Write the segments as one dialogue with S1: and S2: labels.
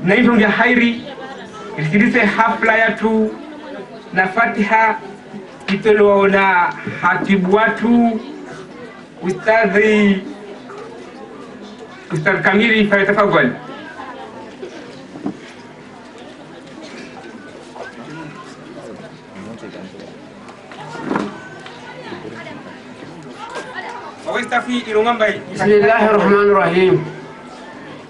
S1: na hivyo vya hairi isikilize hafla yatu na Fatiha kitolo na hatibu watu Ustadh Kamili falyatafadhal.
S2: بسم الله الرحمن الرحيم.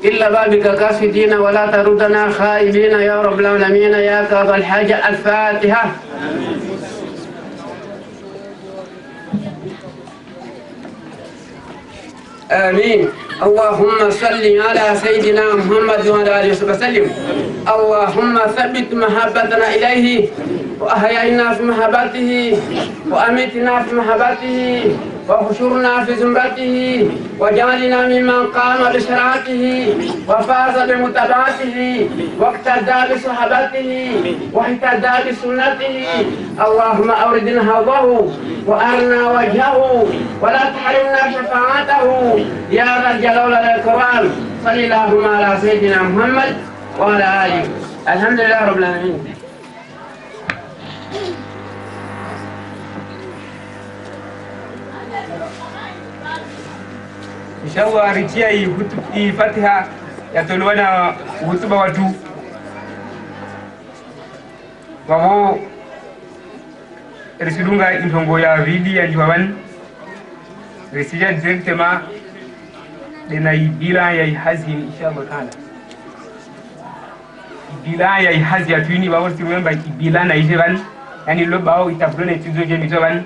S2: إلا بابك قاصدين ولا تردنا خائبين يا رب العالمين يا قاضي الحاجة. الفاتحة. آمين. اللهم صل على سيدنا محمد وعلى آله وسلم. اللهم ثبت محبتنا إليه وأحيينا في محبته وأمتنا في محبته وحشرنا في زمرته وجعلنا ممن قام بشرعته وفاز بمتابعته واقتدى بصحبته واهتدى بسنته. اللهم أوردنا حوضه وأرنا وجهه ولا تحرمنا شفاعته يا ذا الجلال والإكرام. صلى اللهم على سيدنا محمد وعلى آله. الحمد لله رب العالمين.
S1: Inshallah aritia hii Fatiha yatolewa na hutuba watu wao risidunga intongo ya vidi ya jiwaban risija directement dena ibila ya hazi inshallah taala ibila ya hazi atuni wao remember ibila na ijeban yani lo bao itabrone tizo je mitoban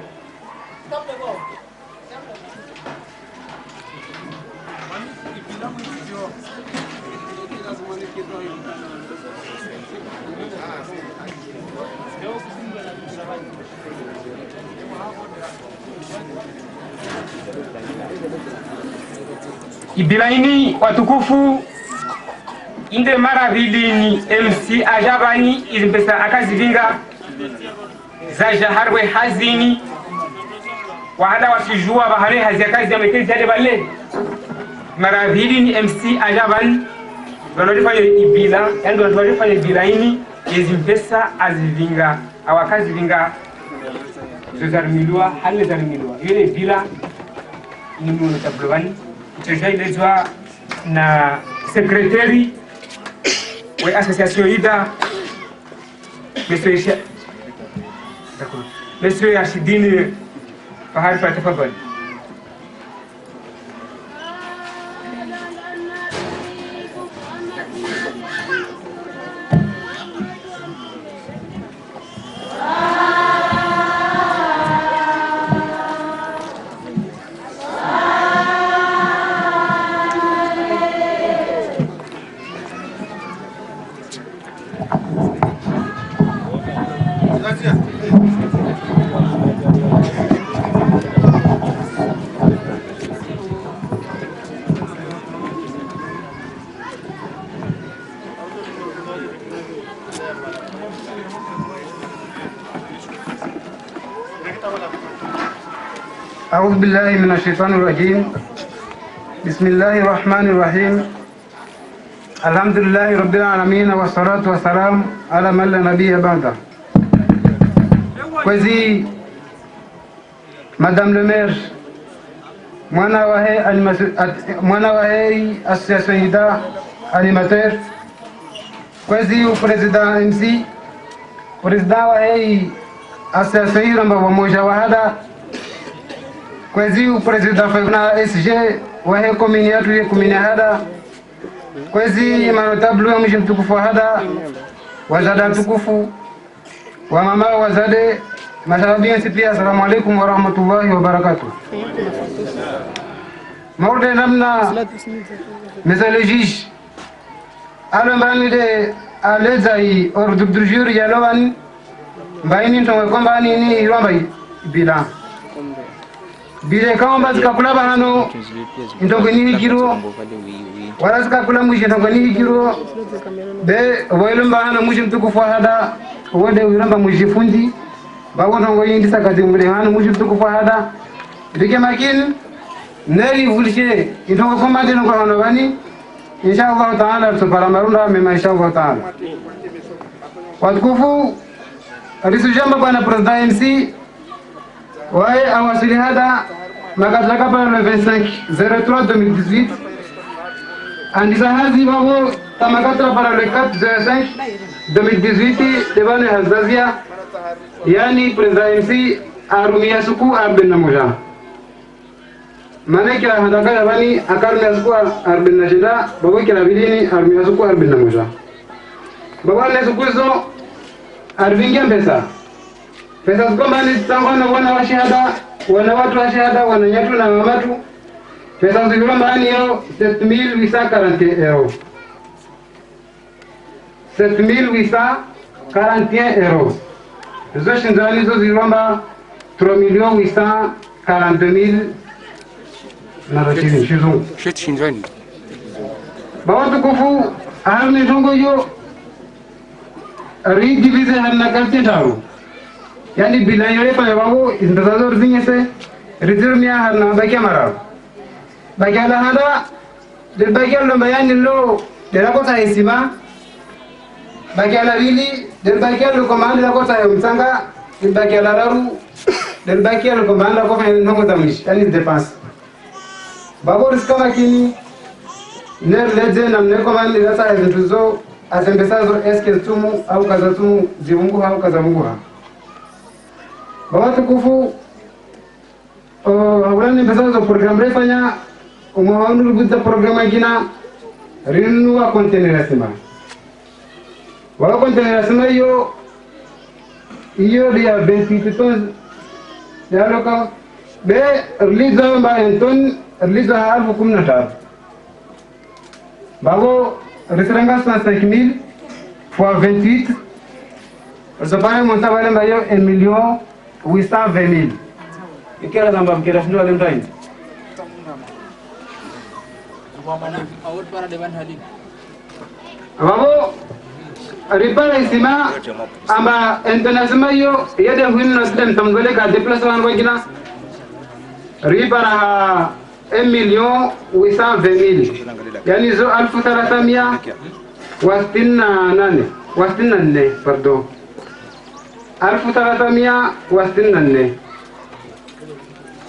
S1: Ibilaini watukufu inde mara vilini MC ajabani ilipesa akazivinga za jaharwe hazini wahada wasijua bahare hazi akazi amekezi jade bale mara vilini MC ajabani wanalifanya ibila yani wanalifanya ibilaini izimpesa azivinga awakazi vinga zozarmilwa hale zarmilwa yule bila ni mwana tablowani tujailezwa na sekretari wa association ida Monsieur Rashidine Fahari falyatafadhal.
S3: أعوذ بالله من الشيطان الرجيم. بسم الله الرحمن الرحيم. الحمد لله رب العالمين والصلاة والسلام على من لا نبي بعده. Kwezi Madame le maire mwana wa heri association ida animateur kwezi president MC president wa heri association ramba wamoja wahada kwezi president fevna SG wa heri komini yetu ya komini hada kwezi manotable wa mji mtukufu hada wazada tukufu wa mama wazade mashababia sipia. Assalamu alaikum wa rahmatullahi wa barakatuh. Maurde namna monsieur le juge alambani de alezai ordre du jour ya lawan baini to kwamba nini iromba bila bile kama zikakula banano ndongo nini kiro wala zikakula mwisho ndongo nini kiro be wailomba hana mwisho mtukufu hada wode uramba mwishifundi bawo ndongo yindi sakazi mure hana mwisho mtukufu hada dike makini neri vulshe ndongo komande ndongo hano bani inshallah taala tupara marunda mema inshallah taala. Watukufu, alisujamba bwana president MC wae awasili hada makataka para le 25/03/2018 andisa hazi wao tamakatra para le 4/05/2018 devane hazazia yani president MC arumia suku arbin moja maana kila hadaka bani akarmia suku arbin najida babo kila bilini arumia suku arbin moja babo ne suku zo arvingia pesa zikombani zitangana wana wa shahada wana watu wa shahada wana nyatu na mamatu pesa zikombani yo 7841 euros 7841 euros zo shinzani zo ziromba 3,842,000 na rachini shizungu
S4: shit shinzani
S3: bawatu kufu aharni tungo yo redivise hanna kalte taru yani bila yole pa babu intazo rinese rizurmia harna bakia mara bakia la hada del bakia lo bayani lo de la cosa esima bakia la vili del bakia lo komanda la cosa ya msanga del bakia la raru del bakia lo komanda ko fa nongo tamish yani dépense babu riskama kini ner leje na mne komanda la sa ezentuzo asembesazo eske tumu au kaza tumu zibungu au kaza mungu ha watukufu hawalani besazo program refanya umuhaunu budda program gina rinua container sema wala container sema iyo dia 28 tons ya loka be release ba enton release halfu 15 babo referanga 5,000 fois 28 Zabaya monta wale mbayo 1,820,000. Ikera namba mkera shindo wale mtaini. Babo ripala isima amba internasima yo yede huinu nasdem tamgole ka déplacement wajina ripara 1,820,000 yani zo 1368 pardon 1368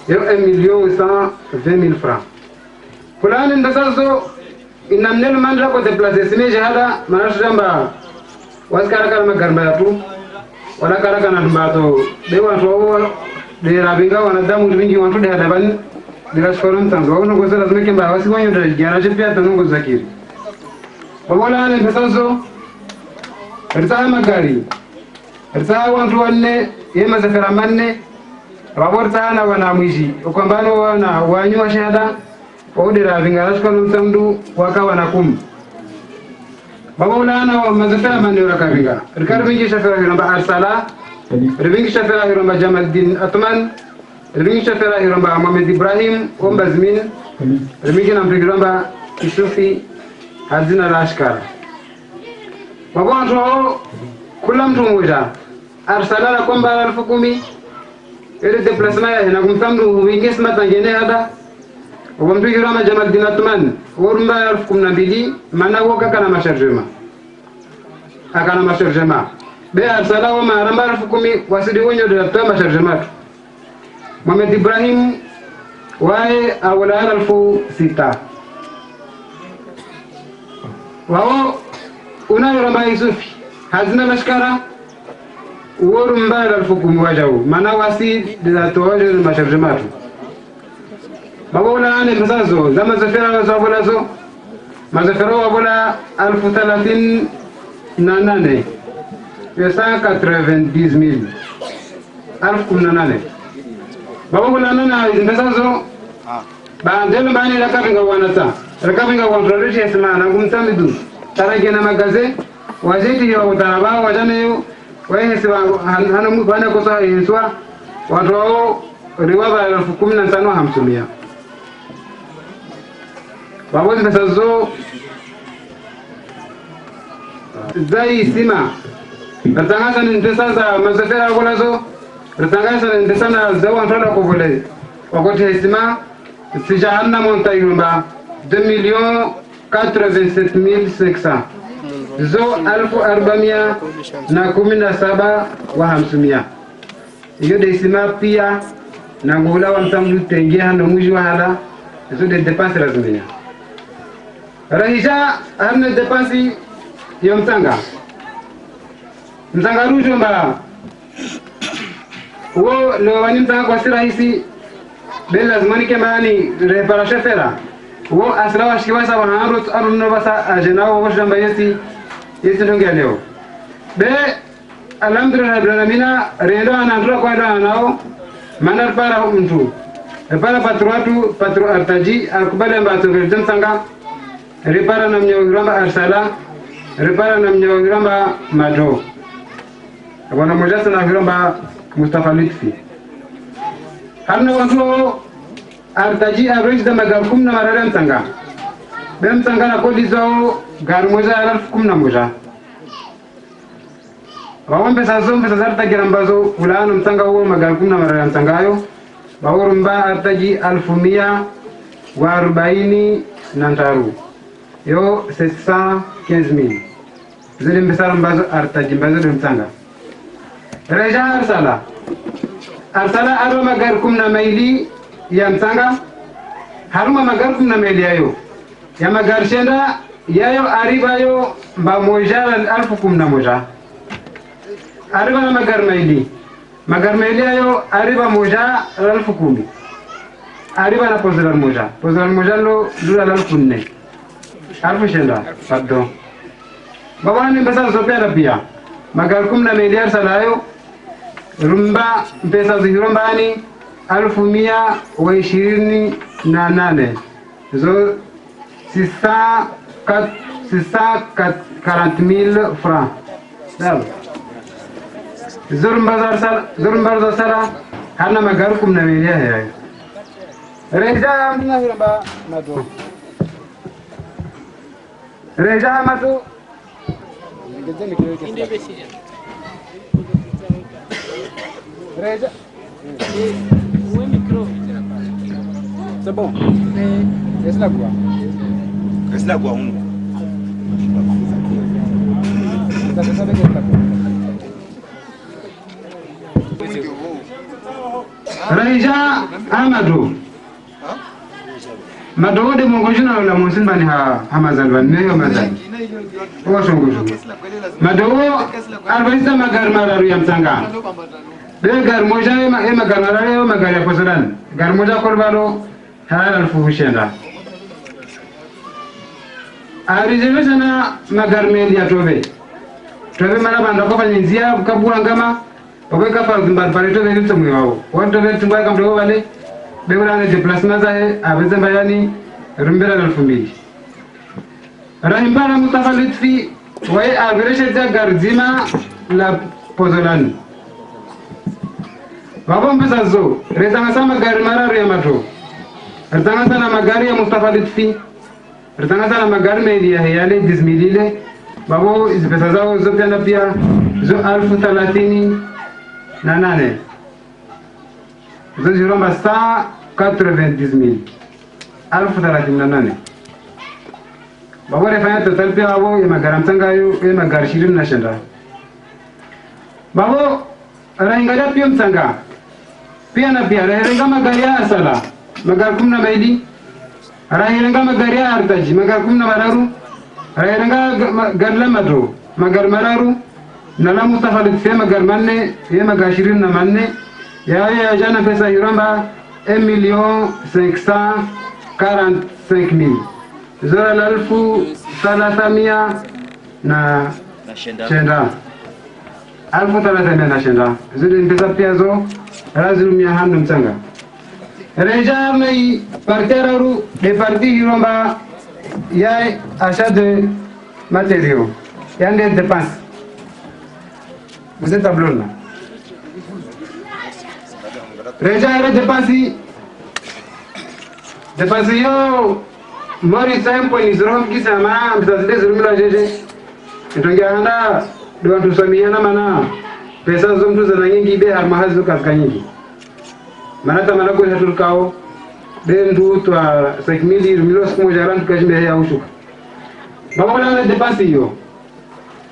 S3: yo 1,820,000 francs fulani ndasazo inamnel mandra ko déplacer sime jahada manashamba waskara kala magarba tu wala kala kana mbato de wanto de rabinga wana damu wingi wanto de hada ban dira shoron tanzo ono goza lazima kemba wasi wanyo de jana pia tanongo zakiri babola ne ndasazo risa magari risa wanto wanne yema zafara manne raborta na wana mwishi ukwambano wana wanywa shahada odera vinga shoron tandu wakawa na kum baba ulana wa mazafara mane urakavinga rikarvingi shafara hiramba arsala rivingi shafara hiramba Jamaluddin Atman rivingi shafara hiramba Mohamed Ibrahim Ombazmin rivingi na hiramba Isufi hazina la ashkara baba watu kula mtu mmoja arsala la kwamba 10,000 ile déplacement na kumtamdu wingi smata ngene hada wamtu hirama Jamaluddin Atman urumba 12,000 mana woka kana masharjema akana masharjema be arsala wa maramba 10,000 wasidi wonyo de ta masharjema Mohamed Ibrahim wae awala 6,000 wao unayoramba Isufi hazina mashkara urumba 10,000 wajao mana wasi de towaje masharjema babola ane mzazo zama zafira zabola zo mazafira wabola 38,000 190,000 18,000 babola nana mzazo baadelo bani la kavinga wanata rakavinga wantradishi esmana ngumtamidu taragena magaze wazeti yo utaraba wajane wewe siwa hanamu bana kosa yeswa watu wao riwaba 15,500 babozi mtazo zai sima ratangasa nintesa mazafera golazo ratangasa nintesa za wantola ko vole wakati sima sijahanna monta yumba 2,000,000 87,500 zo 417,500 iyo desima pia na ngula wa mtamdu tengia hano mwisho wa hala zo de dépenses lazimia rahisha hamne dépenses yo mtanga rujo mba wo lo wani mtanga kwa si rahisi ben lazimani kemani reparation fera wo asra wa shiwa sa wa harut arunno basa ajena wo shamba yesi ndonge leo be alhamdulillah rabbil alamin rendo anandra kwa ndo nao manar para mtu para patro artaji akubale mbato gerdem sanga repara namnyo gramba arsala repara namnyo gramba mado wana moja sana gramba Mustafa Lutfi harna wantu artaji average da magarkum na mararam sanga bem sanga na kodi zao garmoja alaf kumna moja wawon pesa zarta girambazo fulano mtanga huo magarkum na mararam sangayo bawurumba artaji 1140 nantaru yo 715,000 zile mbesara mbazo artaji mbazo mtanga reja arsala aro magarkum na maili ya mtanga haruma magarkum na maili yayo ya magarshenda yayo aribayo mba moja 11,000 ariba na magar maili yayo ariba moja 10,000 ariba na pozal moja lo dura 10,000 alfu shenda pardon babani mbesa zopenda pia magarkum na maili arsalayo rumba pesa zihirombani 128 zo 640,000 francs dal zurumbar sala hana magarkum na media hayo reja mna hiramba mado reja matu reja c'est bon qu'est-ce là quoi Raija Amadu Mado de mongojuna la monsin bani hamazal ban meyo mazal o songoju Mado arbaisa magar mararu yamtanga be gar moja e magar mararu magar ya posadan gar moja korbalo halal fuhushenda arijeme sana magar media tobe mana banda ko fanzia kabua ngama Oke kapal tempat parito dari semua. Waktu dari tempat kampung balik, beberapa déplacement saya, abis bayani rumbera dan fumbi. Rahimbara Mustafa Lutfi, wai average jagar zima la pozolan. Babam besar zo, retanga sama gari mara riamato. Retanga sana magari Mustafa Lutfi, retanga sana magari media hayale dismilile. Babo is besar zo zo piana pia zo 1030. Nanane zo jiromba 190,000 1030 babo refanya total pia babo ya magaram tangayo ya magar shirin nashenda babo raingaja pia mtanga pia na pia rainga magaria asala magar kumna maili rainga magaria artaji magar kumna mararu rainga garla madro magar mararu nala Mustafa Lutfi magar manne ye magashirin na manne ya jana pesa hiramba 1,545,000 zora lalfu 300 na shenda alfu 300 na shenda zile pesa pia zo razumia hanu mtanga reja mai parteraru de parti hiramba ya achat de matériaux yande dépenses. Vous êtes tableau là. Reja depasi yo mori tempo ni zrom kisama mtazide zurumila jeje. Ntongia handa ndio tusamiana mana pesa zomtu za nyingi be harmahazi kaskanyingi. Manata malako haturkao be ndu twa 5,000 milos moja ran tukajimbe ya ushuka. Babola na depense hiyo.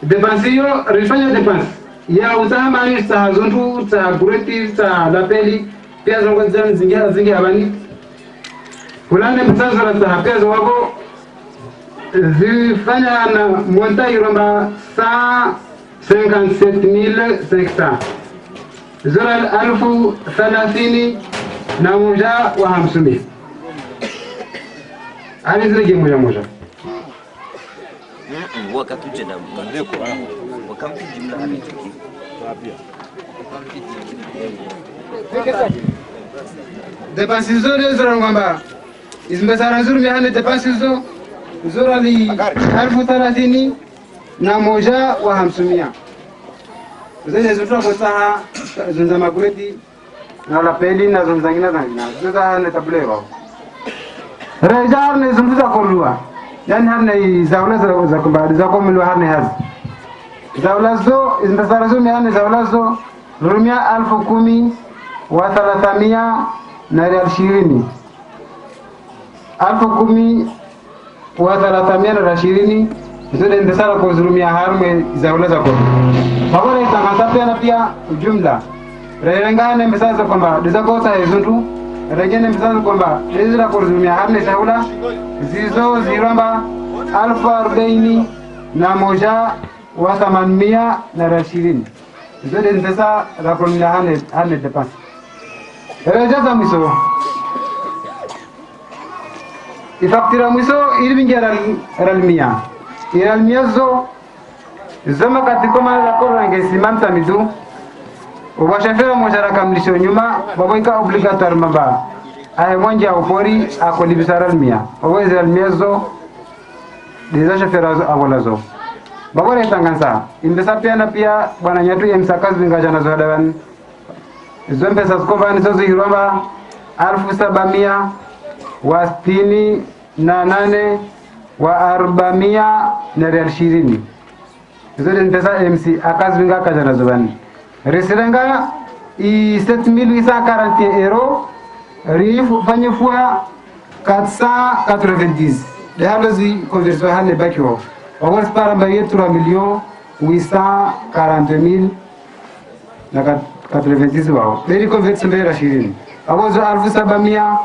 S3: Depense hiyo rifanya depense. Ya uzama ni sa zontu sa kureti sa lapeli pia zongo zingia abani. Kulane mtazara sa pia wako zifanya na monta iromba sa 57,500 zora 30 na moja wa 50. Ali zile moja
S4: wakati ujenda wakati jumla habitiki
S3: depansi zote zora ngamba izmbesara zuri mihane depansi zo zora li 30 na moja wa 500 zile zote kwa saha zunza magreti na la peli na zungina zote ne tablero rejar ne zunza kolua yani harne zawla za kumbadi za komilo harne hazi zawla zo izmbesara zo mihane zawla zo rumia 10,000 wa 300 na 20 10,000 wa 300 na 20 zote ndesara kwa zurumia harme zawla za komilo bawara itangaza pia ujumla rengane msaza kwamba dizakota ezuntu rengene msaza kwamba dizira kwa zurumia harne zawla zizo ziramba 40 na moja wa 800 na 20 zote ndesa za kolumia hane depansi rejaza mwiso ifaktira mwiso ilibingi ralmia iralmia zo zama katikoma la korange simamta midu ubashafira mojara kamlisho nyuma baboika obligatoire mamba ay monja upori akolibisa ralmia obweze ralmia zo deza shafira zo awolazo babore tangansa imbesa pia bwana nyatu yemsakazi ngajana zo dawan zombe sa skova ni zo hiromba 1700 wa 68 wa 400 na 20 zote mpesa MC akazi vinga kajana zo bani resirenga i 7,840 euro rifu fanyefua 490 de halozi conversion hane bakio Awal para bayar 3,840,000 na 86 wao. Dari conversion bayar 20. Awal zo 1700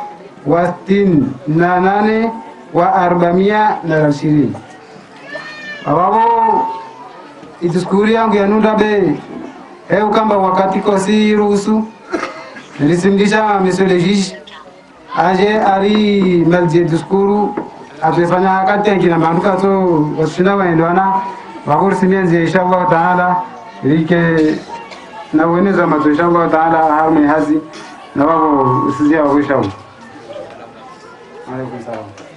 S3: wa 68 wa 400 na 20. Awao ituskuri yangu ya nunda be kamba wakati kosi ruhusu nilisimdisha monsieur juge aje ari malje diskuru atufanya hakati kina manduka to wasina waendwana wakurisimenze inshallah taala ilike na weneza mato inshallah taala harme hazi na wao usizia wa inshallah. Alaykum salaam.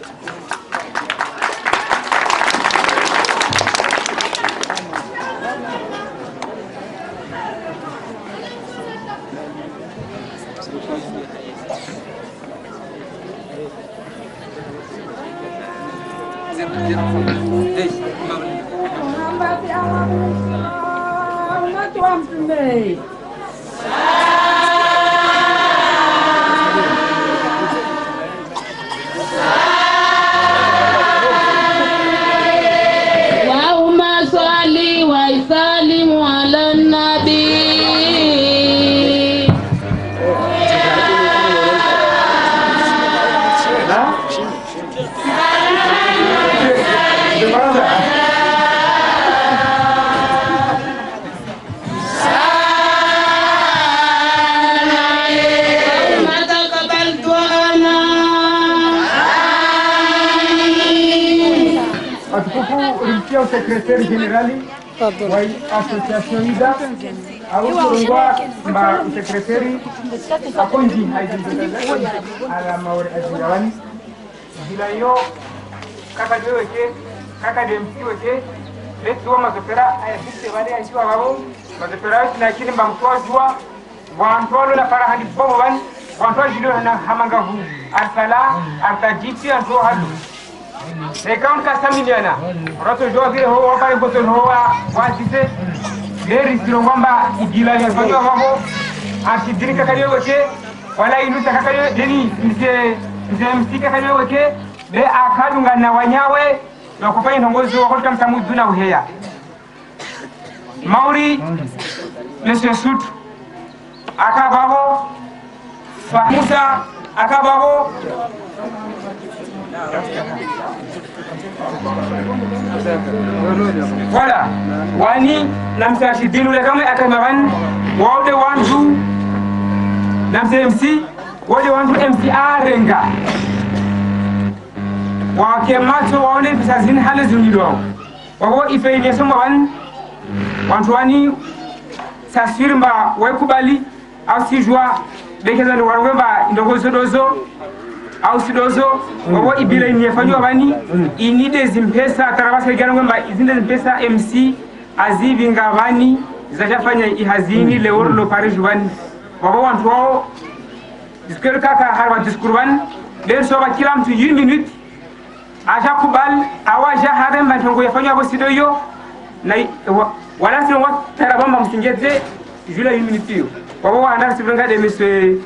S1: o secretário general da associação IDA, a Urungwa, o secretário, a Conji, a Maure Azilawani, Zilayo, Kakajo, Kakademki, let's go, Mazopera, I think the Valley and Chihuahua, Mazopera, Nakini Bamtua, one told la Parahani Bovan, one told you Hamangahu, Arsala, Artajiti, and so on. Account Casamiliana, Roto Jogi, Hoa, Bottle Hoa, Wasite, there is Romamba, Igila, Yago, and she didn't Kakayoke, while I use Kakayo, Denny, is a Msika Kayoke, they are Kadunga Nawanyawe, na kufanya ndongozi wa kwa mtamudu na uheya Maori Monsieur Sut akababo Famusa akababo voilà wani namsashi dilu le kama akamaban wode wanju namse MC wode wanju MC arenga wa kemato wale bisazin hale zunido wao ifenye soma wan wantu wani sasirma wakubali au sijua dekeza ni warweba ndogozo dozo au sidozo wao ibila inifanywa bani inide zimpesa tarabasa igana ngomba izinde zimpesa MC azivinga bani zashafanya ihazini leorlo Paris bani wao wantu wao diskuru kaka harwa diskurban den soba kila mtu 1 minute aja kubal awaja hare mbango yafanywa bo sidoyo na wala si wa tarabamba msingeze jula 1 minute yo wao anda sibanga de monsieur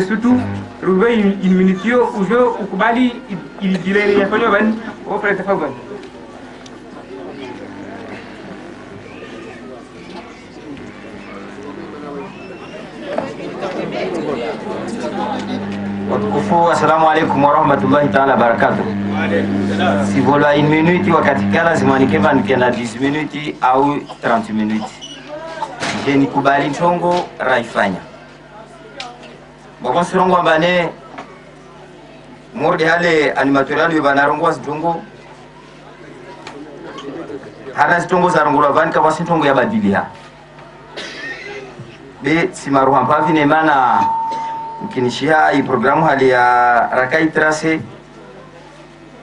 S1: Sutu ruwe 1 minute yo ujo ukubali ilidile yafanywa bani au frère tafaban
S5: Watukufu, assalamu alaikum warahmatullahi ta'ala barakatuh. Si volwa 1 minute wakati kala zimanikeva nikenda 10 minute au 30 minute. Je nikubali ntongo raifanya. Bako sirongo mbane morde hale animatorial banarongo zitongo. Hana zitongo za rongo ravani kwa sintongo ya badilia. Be simaruha mpavi ne mana mkinishia hii programu hali ya rakai trase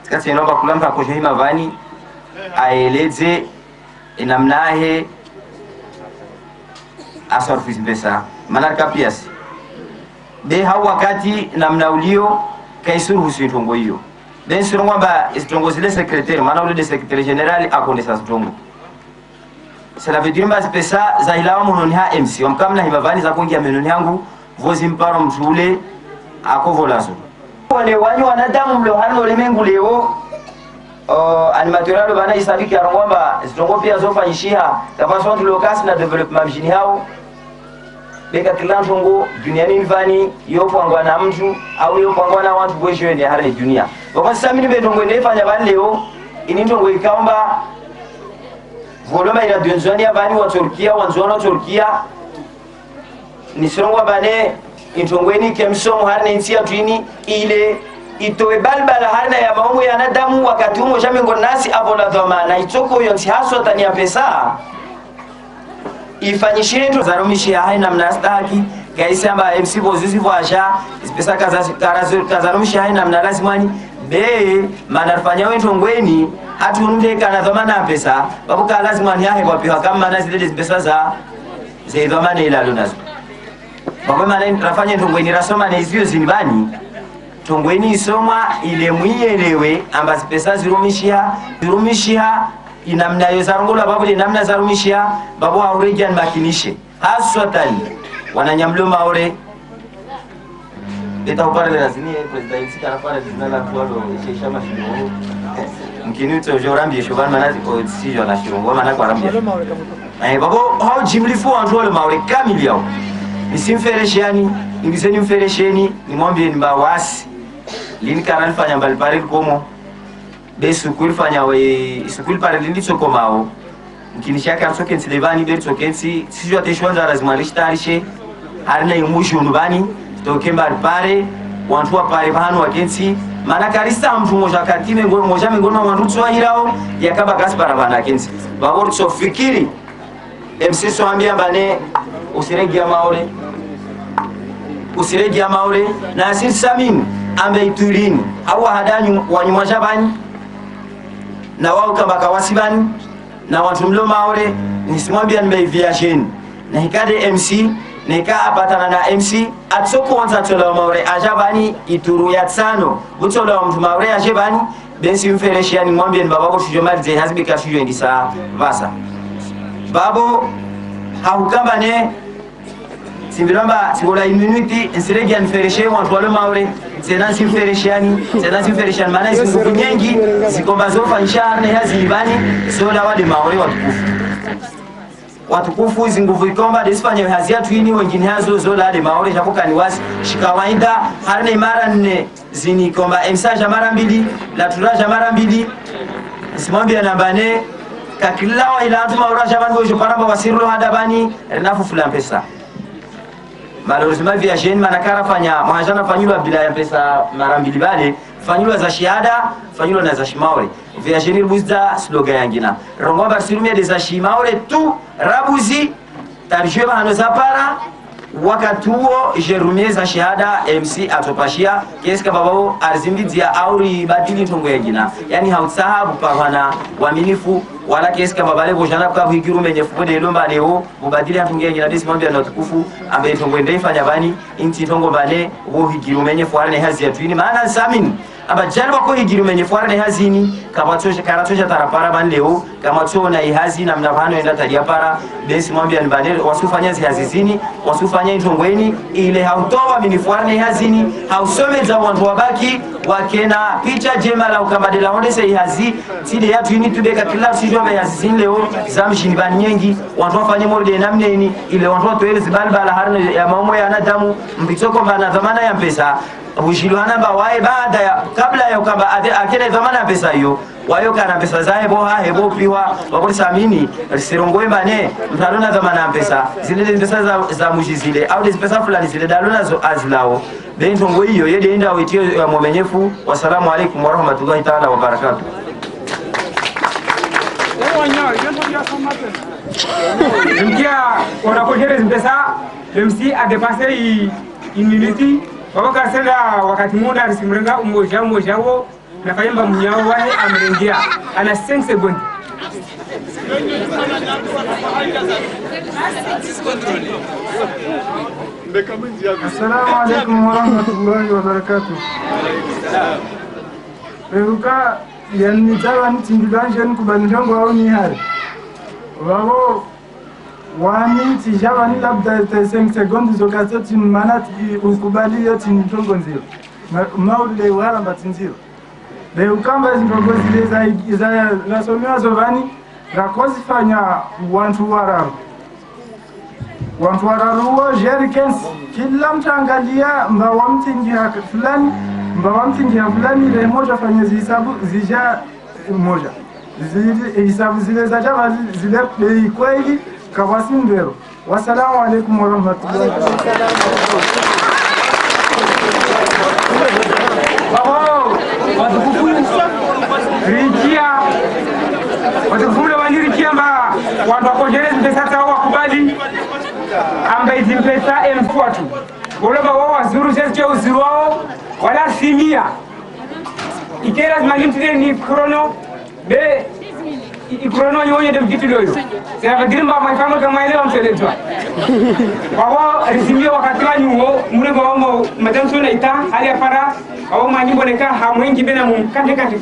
S5: kati nova kulamba kwa hima vani aeleze inamnahe asorfis pesa manaka piasi be hao wakati namna ulio kaisuru husitongo hiyo ben suru kwamba istongo zile secrétaire maana ule secrétaire général akonesa stongo cela veut dire mbasi pesa za ilawa munoni ha MC wamkamna hima vani za kuingia menoni yangu vozi mparo mtule akovolazo wale wanyu wanadamu mlo hano ulimwengu leo animatorial bana isabiki arongomba zitongo pia zofanyishia tafaso ndio kasi na development mjini hao beka kila ntongo duniani mvani yopangwa na mtu au yopangwa na watu bwesho ni hali dunia kwa sasa mimi ndongo ndefanya bani leo ini ntongo ikaomba voloma ila dunzania bani wa Turkia wanzona Turkia nisirongwa bane intongweni kemsomo harne insia tuini ile itowe balbala harna ya maungu ya nadamu wakati umo jamengo nasi avola dhoma na itoko yonsi haswa tani ya pesa ifanyishire ndo zarumishi ya haina mnastaki kaisi amba MC bozuzi vwasha pesa kazarumishi ya haina mnalazimani be manarfanya wentongweni hatu unumde kana dhoma na pesa babuka lazimani yahe kwa piwa kama nazilele pesa za dhoma na ila lunazo Bako maana rafanya tongweni rasoma na izio zinibani tongweni isoma ile mwiyelewe ambazi pesa zirumishia inamna yozarongola babu ile namna zarumishia babu haureja makinishe haswa tani wananyamlo maore beta upare lazini president sikana pale dinala tualo shesha mashiro mkinuto jorambi shoban manazi ko sijo na shirongo maana kwa rambia babu hao jimlifu anjole maore kamili yao nisimfereshani ingizeni mferesheni nimwambie nimba wasi lini kana fanya mbali pale komo besu kulifanya we sukul pale lini sokomao mkinishaka asoke nsilevani be sokensi sijua ateshwanza lazima lishtarishe harina imushu ndubani toke mbali pale wantu wa pale banu wakensi maana karisa mtu moja katime ngoro moja mingoma wantu tswahirao yakaba gaspara bana kensi babor sofikiri MC soambia bane usiregia maore na asir samin ambe iturini au hadanyu wanyuma jabani na wao kama kawasibani na watu mlo maore nisimwambia nimeiviasheni na hikade MC nika apatana na MC atsoko wanza tola maore ajabani ituru ya tsano butola mtu maore ajabani bensi mfereshiani mwambie babako shujomali ze hazbika shujo ndisa vasa babo haukamba ne simbilamba sigola 1 minute nsiregia nfereshe wantu wale maore tena simfereshani maana hizo nguvu nyingi zikomba zofa inshallah hazi ibani soda wale maore watukufu hizi nguvu ikomba desifanye hazi yetu ini wengine hazo zola wale maore japoka ni wasi shikawaida harne mara nne zini komba emsaja mara mbili la turaja mara mbili simwambia nambane kakilawa ila atu maora jaman bojo paramba wasirlo hadabani renafu fulan pesa malheureusement via jeune manakara fanya mwajana fanyulwa bila ya pesa mara mbili bale fanyulwa za shihada fanyulwa na za shimaure via jeune buzda slogan yangina rongomba sirumia de za shimaure tu rabuzi tarjwe bahano zapara wakati huo jerumie za shahada MC atopashia kesi kama babao arzimbidia auri badili ntongo yangina yani hautsahabu pavana waaminifu wala kesi kama bale bojana kwa higiru menye fude lomba leo mubadili ntongo yangina desi mambo ya tukufu ambaye ntongo ndaifa bani inti ntongo bale wo higiru menye fuarane hazi ya tuini maana samin aba jana wako higiru menye fuarane hazini kabatosha karatosha tarapara ban leo kama tona ihazi na mnavano enda tadia para desi mambo ya bane wasufanya hazizini wasufanya ntongweni ile hautoa minifuarane hazini hausome za wantu wabaki wakena picha jema la ukabadela ondese ihazi tide yatu ini tubeka kila sijua ya hazizini leo zamshini bani nyingi wantu wafanye morde namne ini ile wantu watoele zibalbala harne ya maumo ya nadamu mbitoko mbana dhamana ya mpesa ushilwana mba wae baada ya kabla ya ukamba akene dhamana ya pesa hiyo wayo kana pesa zae boha hebo piwa wakoli samini sirongoe mbane mtalona dhamana ya pesa zile pesa za mujizile au des pesa fulani zile dalona zo azlao bento ngo hiyo yede enda uitio ya mwenyefu. Wasalamu alaykum wa rahmatullahi ta'ala wa barakatuh.
S1: Mkia wanapojere pesa MC a dépassé une minute baba senda wakati muda risimrenga umoja wo na kayamba mnyao wahe amrengia ana 5 seconds.
S3: Assalamu alaikum wa rahmatullahi wa barakatuh. Beruka yani tawa nitindilanje nikubandango au ni hali wao wani tijaba ni labda 5 seconds zokazoti manati ukubali yote ntongo nzio maule wala mbatinzio beukamba zindogo zile za nasomea zovani rakozi fanya wantu wararu wo jerikens kila mtu angalia mbawamtingia fulani ile moja fanya hisabu zija moja hisabu zile za java zile kweli kawasi ndero. Wasalamu alaykum wa rahmatullahi wa barakatuh.
S1: Watukufu watukufu wanirikia mba watu wakojerezi pesa zao wakubali amba hizi pesa mfuatu waloba wao wazuru zezike uzuru wao wala simia ikera zimalimtile ni krono be ikrono nyoye dem kitiloyo sasa vadirimba maifamo kama ile wamseletwa wao risimia wakati wa nyuo mure wao madam sona ita hali apara wao manyimbo neka hamwengi bena mumkande kande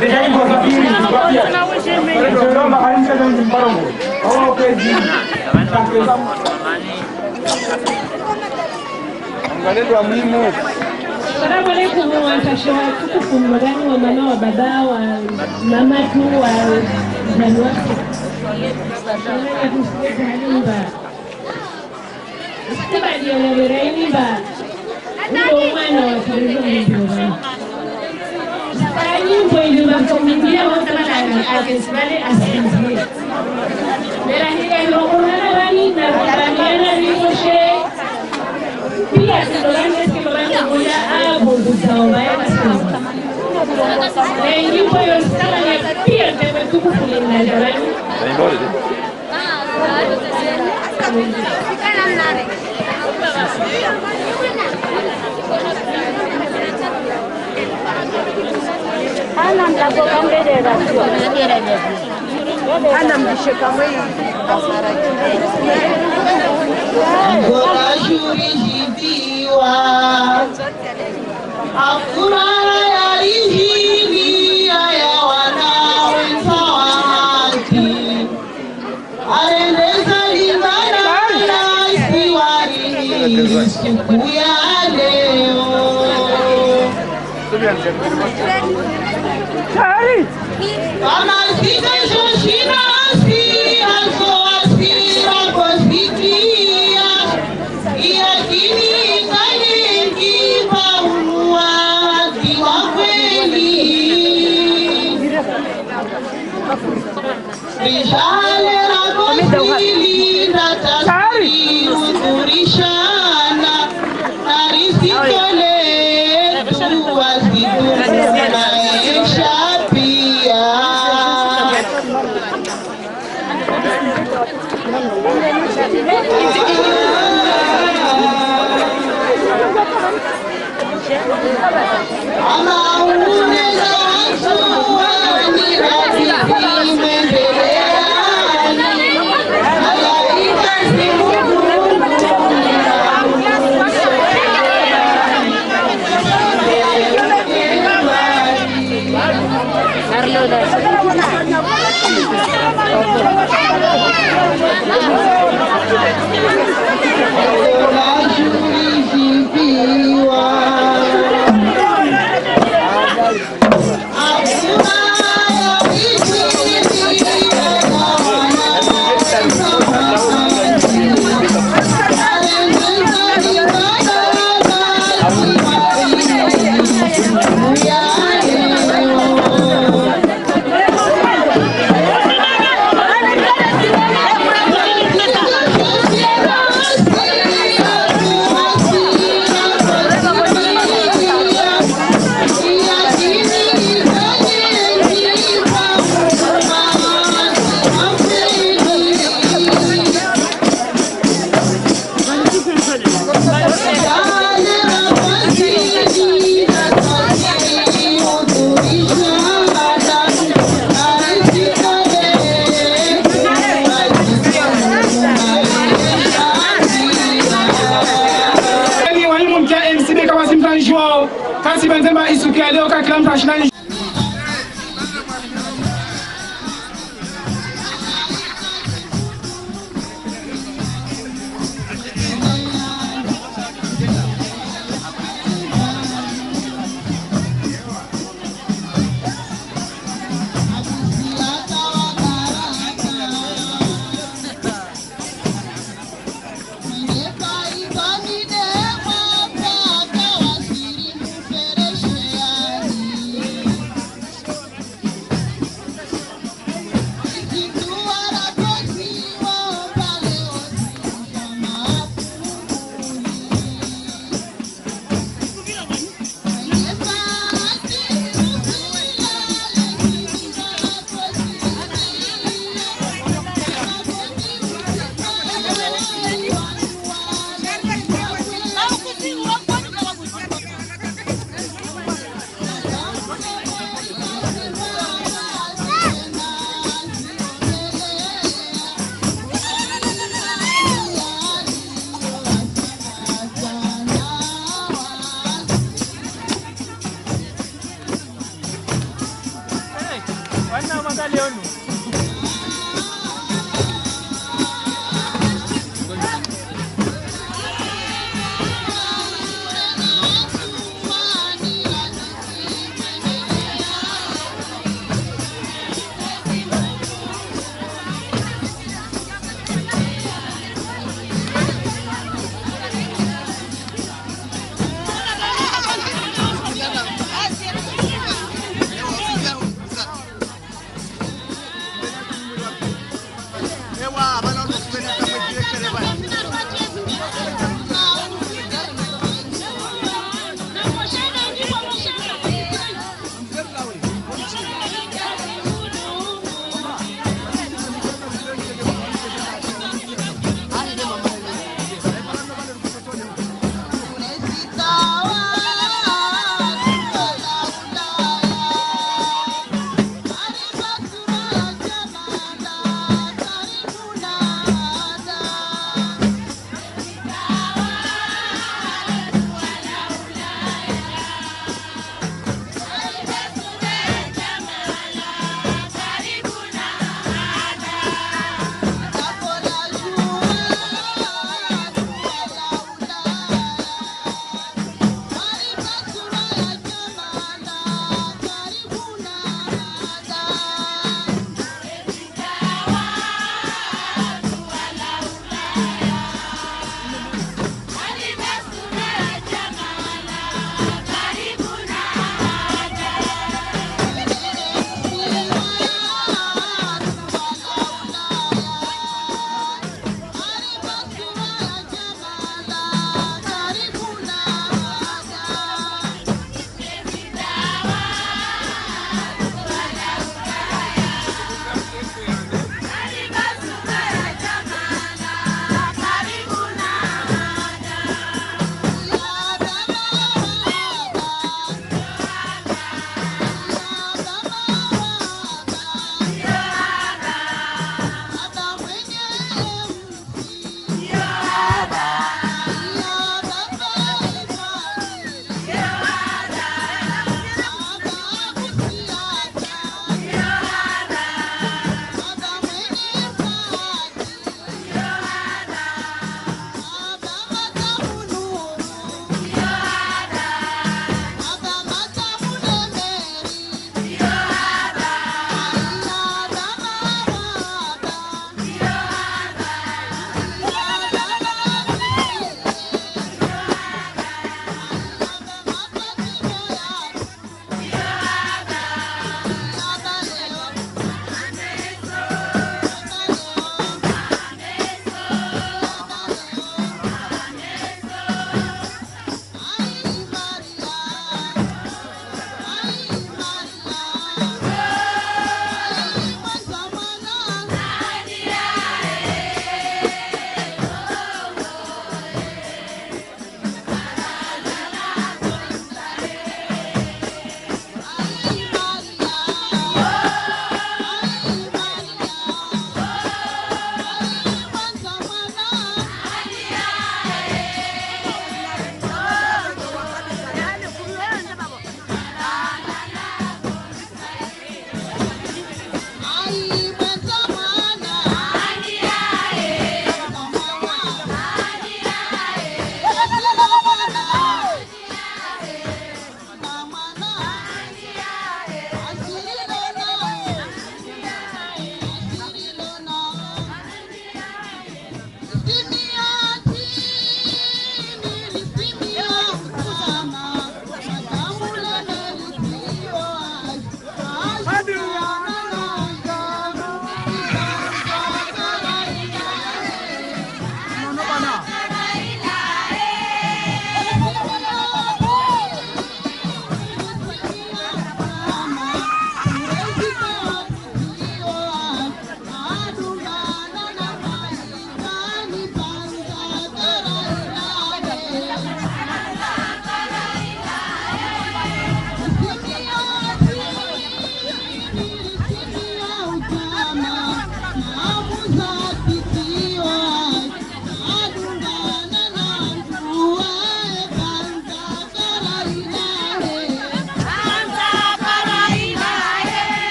S1: deja ni kwa pili kwa pia ndio mahali sana mbarongo wao kwezi
S3: angaletwa muhimu.
S6: Assalamu alaikum watasha tukufu mwadani wa mama wa baba wa mama tu wa Januari. Sasa ndio naberaini ba. Ndio mwana wa Kristo ndio. Sasa nyimbo ile wakomidia wakati akisibale asinzie. Ndio hili rohona bani na baniana limoshe. Pia sidolani sikibana ngoja bunduzawaya basema na nyimbo yo sana ya pia temetuku kulina jamani
S7: ana mlago kambele rasio ana mshika mwili
S8: Ngoka shuri hibiwa Afurara ya ihini ya wanawe sawati Arendeza limana na isiwari siku ya leo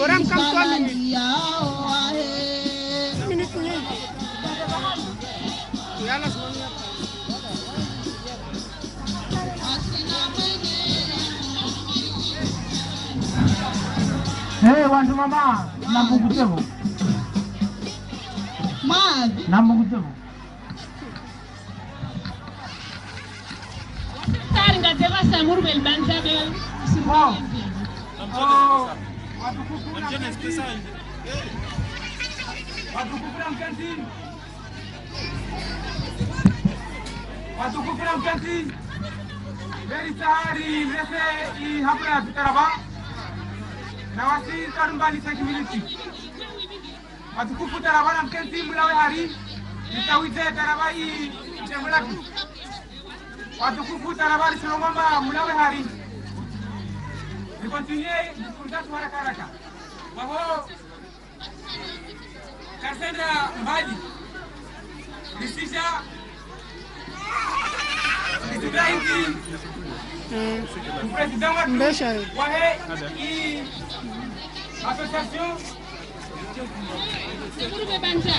S9: Orang kam suami.
S10: Hey, wantu mama, nampu kutemu.
S8: Mas,
S10: nampu kutemu.
S6: Tari ngatema samur bel banza bel.
S10: Oh.
S1: Oh, watukufu mkantini. Watukufu mkantini. Beri sahari mrefe hapa ya Taraba na wasi tarumbani 5 minutes. Watukufu Taraba na mkenzi mlawe hari nitawite Taraba hii temulaki. Watukufu Taraba Solomamba mlawe hari. Ni continue discussation haraka haraka. Wao Kasenda Mbadi Risisha Ibrahim président wa hii association
S6: Groupe Banja.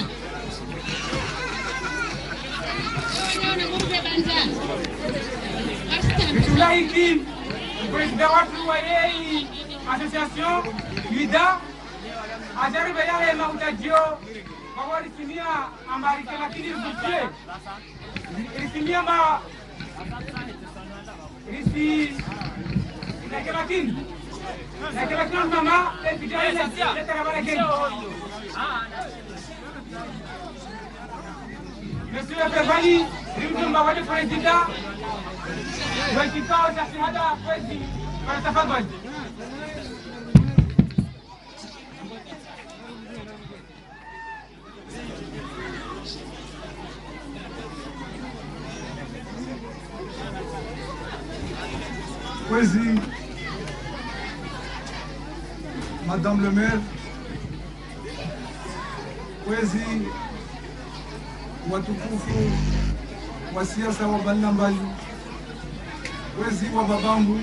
S6: Groupe Banja.
S1: Ibrahim président wa hii association UIDA ajaribu yale mahutajio wawalisimia ambari lakini mbutie ilisimia ma ilisi lakini mama epidemia ya Taraba geni Monsieur Pevani limtumba wale president wa kikao cha shahada president kwa tafadhali.
S11: Kwezi, Madame le maire, kwezi watukufu wa siasa wa Balambali, kwezi wa babangu,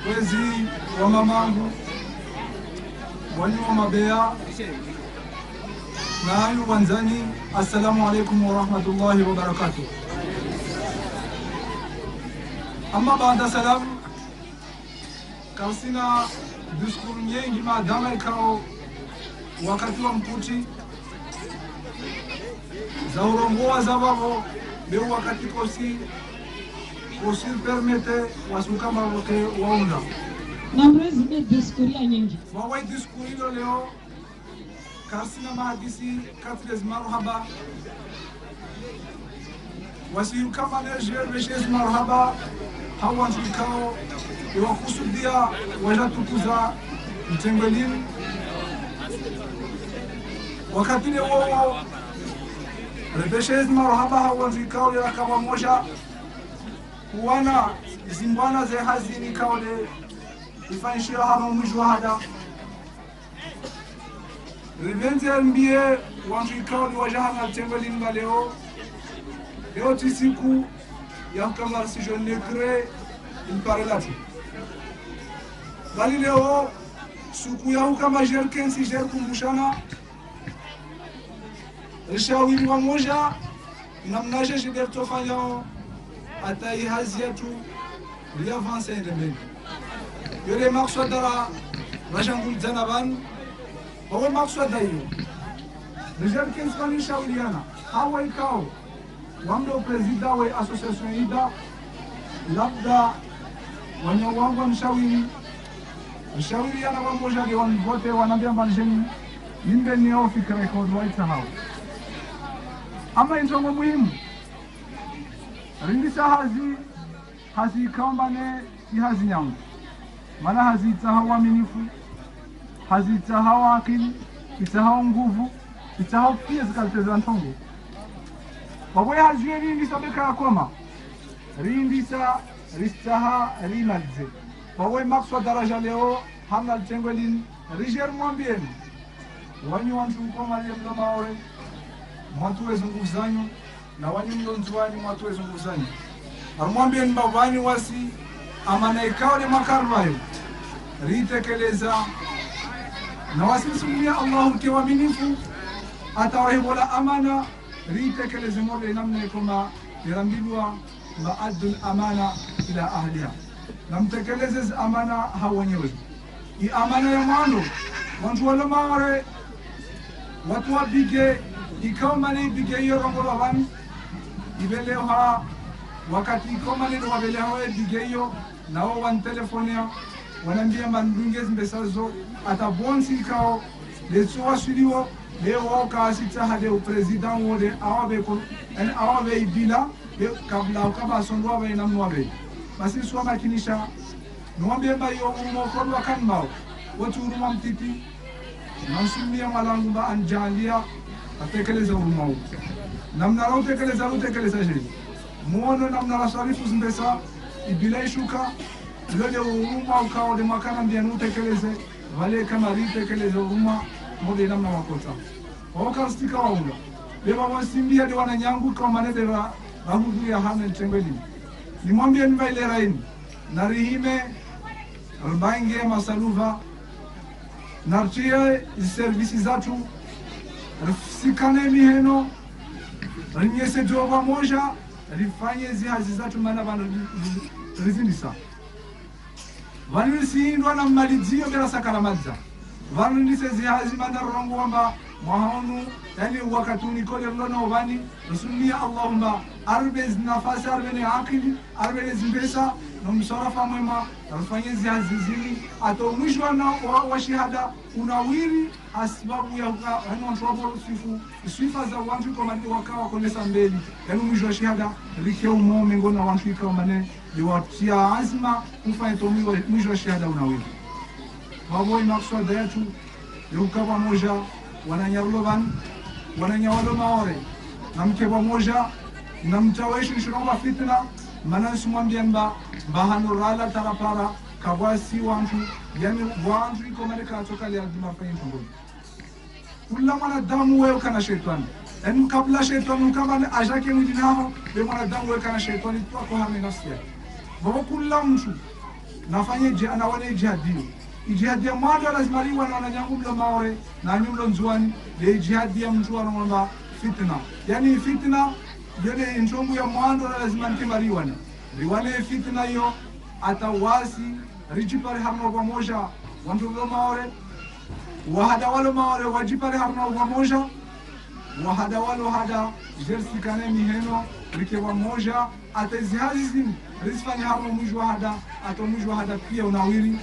S11: kwezi wa mamangu, wanyu wa mabea na ayu wanzani, assalamu alaikum wa rahmatullahi wa barakatuh. Amma baada salamu kasina diskuru nyingi maadama ikao wakati wa mputi za urongoa za babo leo wakati kosi permete wasukama wote waunda
S6: na president diskuru nyingi
S11: wawai diskuru leo kasina mahadisi katres marhaba wasiyu kama nejer beshes marhaba hawa nchikao iwakusudia wajatukuza mtembelini wakati ni wao rebeshes marhaba hawa nchikao ya kama moja kuwana zimbwana ze hazini kaole ifanyishia hama mwisho hada rebenze mbie wanchikao ni wajahana mtembelini leo tisiku ya kama si je ne crée il parle là Galileo suku ya kama jerken si jer kumbushana rishauri pamoja na mnaje jiberto fanya atai haziatu li avancer ndemeni yule maksudara washangul zanaban hawa maksuda hiyo jerken spani shauriana hawa ikao wamdo president wa association ida labda wanyawangu mshawiri yana wamoja ke wote wanambia mbanjeni nimbe ni au fikra iko waita hao ama intongo muhimu rindisa hazi kambane hazi yangu maana hazi tahawa minifu hazi tahawa akili itahawa nguvu itahawa pia zikaliteza ntongo Wawe haziye rindisa beka koma rindisa ristaha rimalze wawe makswa daraja leo hamna tengwelin rijer mwambieni wanyu wantu koma leo maore mwatu wezu zanyu na wanyu mlonzwani mwatu wezu zanyu armwambieni babani wasi amana ikao le makarvayo ritekeleza na wasimsumia Allahu kiwaminifu atawahibola amana ritekeleze moja namna kama yarambilwa maadul amana ila ahliha na mtekeleze amana hao wenyewe i amana ya mwando watu wale mare watu wapige ikoma ni pige hiyo rongo la bani ibeleo ha wakati ikoma ni wabeleo ha pige hiyo na wao wan telefonia wanaambia mandunge mbesazo atabonsi kao leso suliwo leo kasi tahade president wode awabe ko en awabe bila kabla ukaba sondwa we na mwabe basi swa makinisha nwambie mba yo umokodwa kanmao watu uruma mtiti nansumia malangu ba anjalia atekeleza uruma huu namna la utekeleza jeli muono namna la sharifu zimbesa ibila ishuka lode uruma ukao de makana mbia nutekeleze vale kama ritekeleze uruma mode namna wakota wakastika waunga beba wasimbia de wananyangu kwa manede rahudu ya hana ntengweli nimwambie niva ile raini narihime albainge masaluva narchia servisi zatu sikane miheno rinyese joba moja rifanye zihazi zatu mana bana rizindisa vanilisiindwa na malizio bila sakaramadza vanilise zihazi mana rongo wamba mahonu yani wakatuni kole lona wani rasulullah allahumma arbez nafasi arbeni akili arbeni zimbesa na msarafa mwema rafanye ziazizini ato mwisho na wa shahada unawiri asbabu ya hano trouble sifa za wantu kama ndio wakawa konesa mbele yani mwisho wa shahada likio mume ngona wantu kama ne liwatia azma kufanya tomiwa mwisho wa shahada unawiri wao inakuswa yetu yukawa moja wananyaruloban wananyawalo maore na mke pamoja na mtaweshi shiromba fitna manansu mwambiamba bahano rala tarapara kabwasi wantu yani wantu iko maleka toka ya dimafanya ngoni kula mwanadamu wewe kana shetani yani kabla shetani kama ajake mjinao be mwanadamu wewe kana shetani twako hame nafsi yake baba kula mtu nafanye je anawane jihadi ijihadi ya mmoja lazima liwe na wananyangu mlo maore na nyundo nzuani le ijihadi ya mtu anaomba fitna yani fitna yone nchongu ya mwando lazima nikimaliwa ni liwane fitna hiyo atawasi rijipare harno pamoja wantu mlo maore wahada walo maore wajipare harno pamoja wahada walo hada jersi kane miheno rike pamoja atazihazi risfani harno mujwa hada atomujwa hada pia unawiri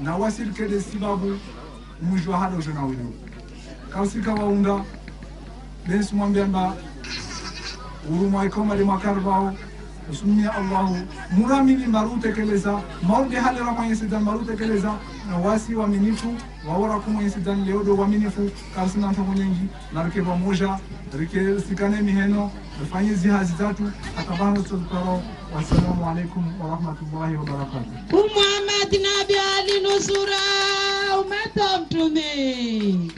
S11: na wasilike de sibabu mujwa hada unawiri kausika waunda bensi mwambiamba uruma ikoma de makarbao usumia Allahu muramini marute keleza maudi hali la mwenyezi dan marute keleza na wasi waaminifu waora kwa mwenyezi dan leodo waaminifu kasina ntongonyengi na rike pamoja rike sikane miheno fanye zihazi zatu atabano tulkaro wassalamu alaikum wa rahmatullahi wa barakatuh
S8: Muhammad Nabi Ali nusura umata mtume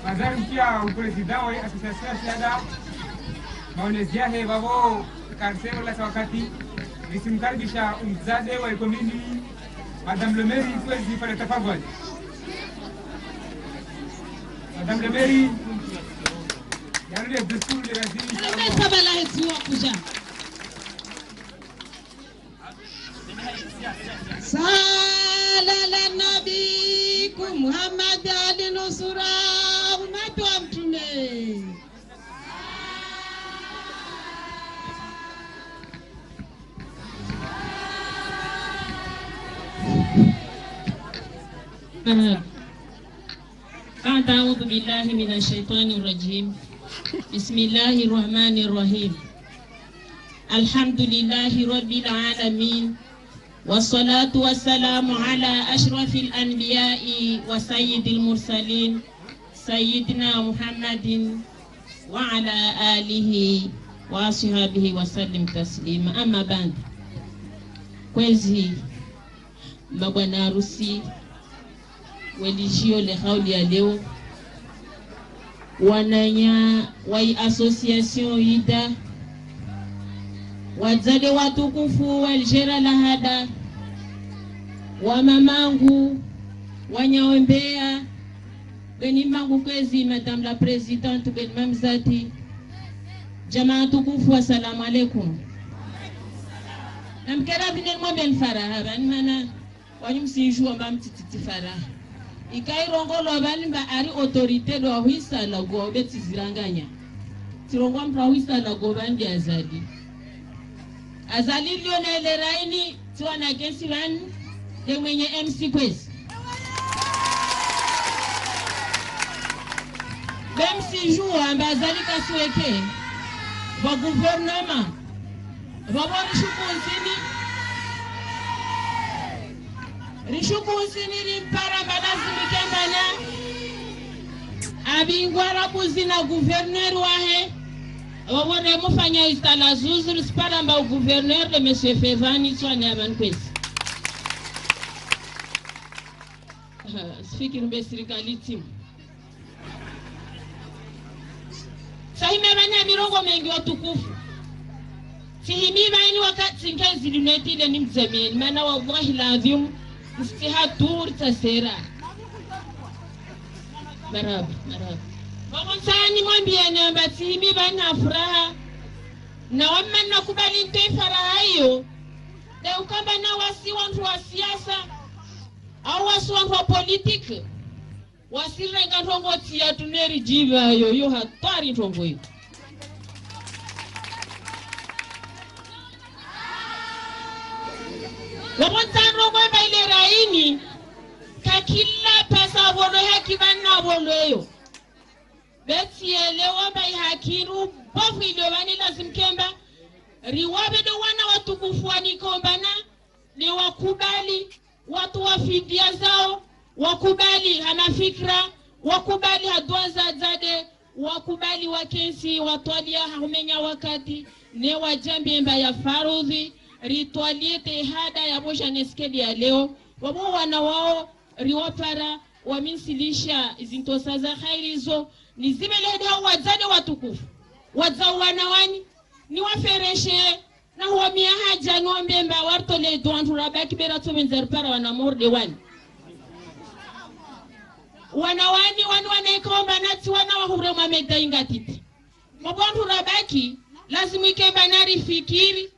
S1: Madame Kia, au président wa association Siada, maonezia he babo karsema la wakati nisimkaribisha mzade wa komini Madame le maire tuwezi fanya tafadhali. Madame le maire yarudi desturi de razini
S8: saba la hesiwa kuja sala la nabi Muhammad Ali nusura umatu wa mtume
S6: أعوذ بالله من الشيطان الرجيم بسم الله الرحمن الرحيم الحمد لله رب العالمين والصلاة والسلام على أشرف الأنبياء وسيد المرسلين سيدنا محمد وعلى آله وصحبه وسلم تسليما أما بعد kwezi mabwana harusi welijio le hauli ya leo wananya wai association ida wazale watukufu waljera lahada wa mamangu wanyaombea beni mangu kwezi madame la présidente ben mamzati jamaa tukufu assalamu alaikum namkera binen mo ben faraha ban mana wanyum sinju amba mtititi faraha ikairongolo bani ba ari autorité do hisa lago beti ziranganya tirongo mpra hisa lago bandi azali Lionel Raini tuana kesi ban de mwenye MC kwezi même si jour ambazali kasweke wa gouvernement wa rishukunsini rimpara balazimi kembana abingwara buzina gouverneur wahe wawore mufanya istala zuzu spara mba gouverneur de monsieur Fevani tswane abankwesi fikiri mbe serikali timu sahime bana mirongo mengi watukufu sihimi baini wakati ngezi lunetile ni mzamini maana wallahi lazim istihadur tasera marhaba waonsani mwambie namba sihimi bana furaha na wamma nakubali faraha hiyo leo kama na wasi watu wa siasa au wasi watu wa politiki wasirenga ntongo tia tuneri jiva yo hatari ntongo hiyo wabotano kwa ile raini kakila pesa wolo haki bana wolo yo beti elewa bai hakiru bofu ile wani lazim kemba riwabe do wana watukufu wanikombana ni wakubali watu wa fidia zao wakubali hana fikra wakubali hadwa za zade wakubali wakensi watwalia haumenya wakati ne wajambi mba ya farudhi ritwalie tehada ya bosha neskeli ya leo wabo wana wao riwapara waminsilisha zintosa za khairizo nizibelede wazade watukufu wazawana wani ni wafereshe na huamia haja ngombe mba wartole doantu rabaki bera tomenzer para wana morde wani wanawani wanaekomba nati wana wahure mameda ingatiti mabontu rabaki lazima ikemba nari fikiri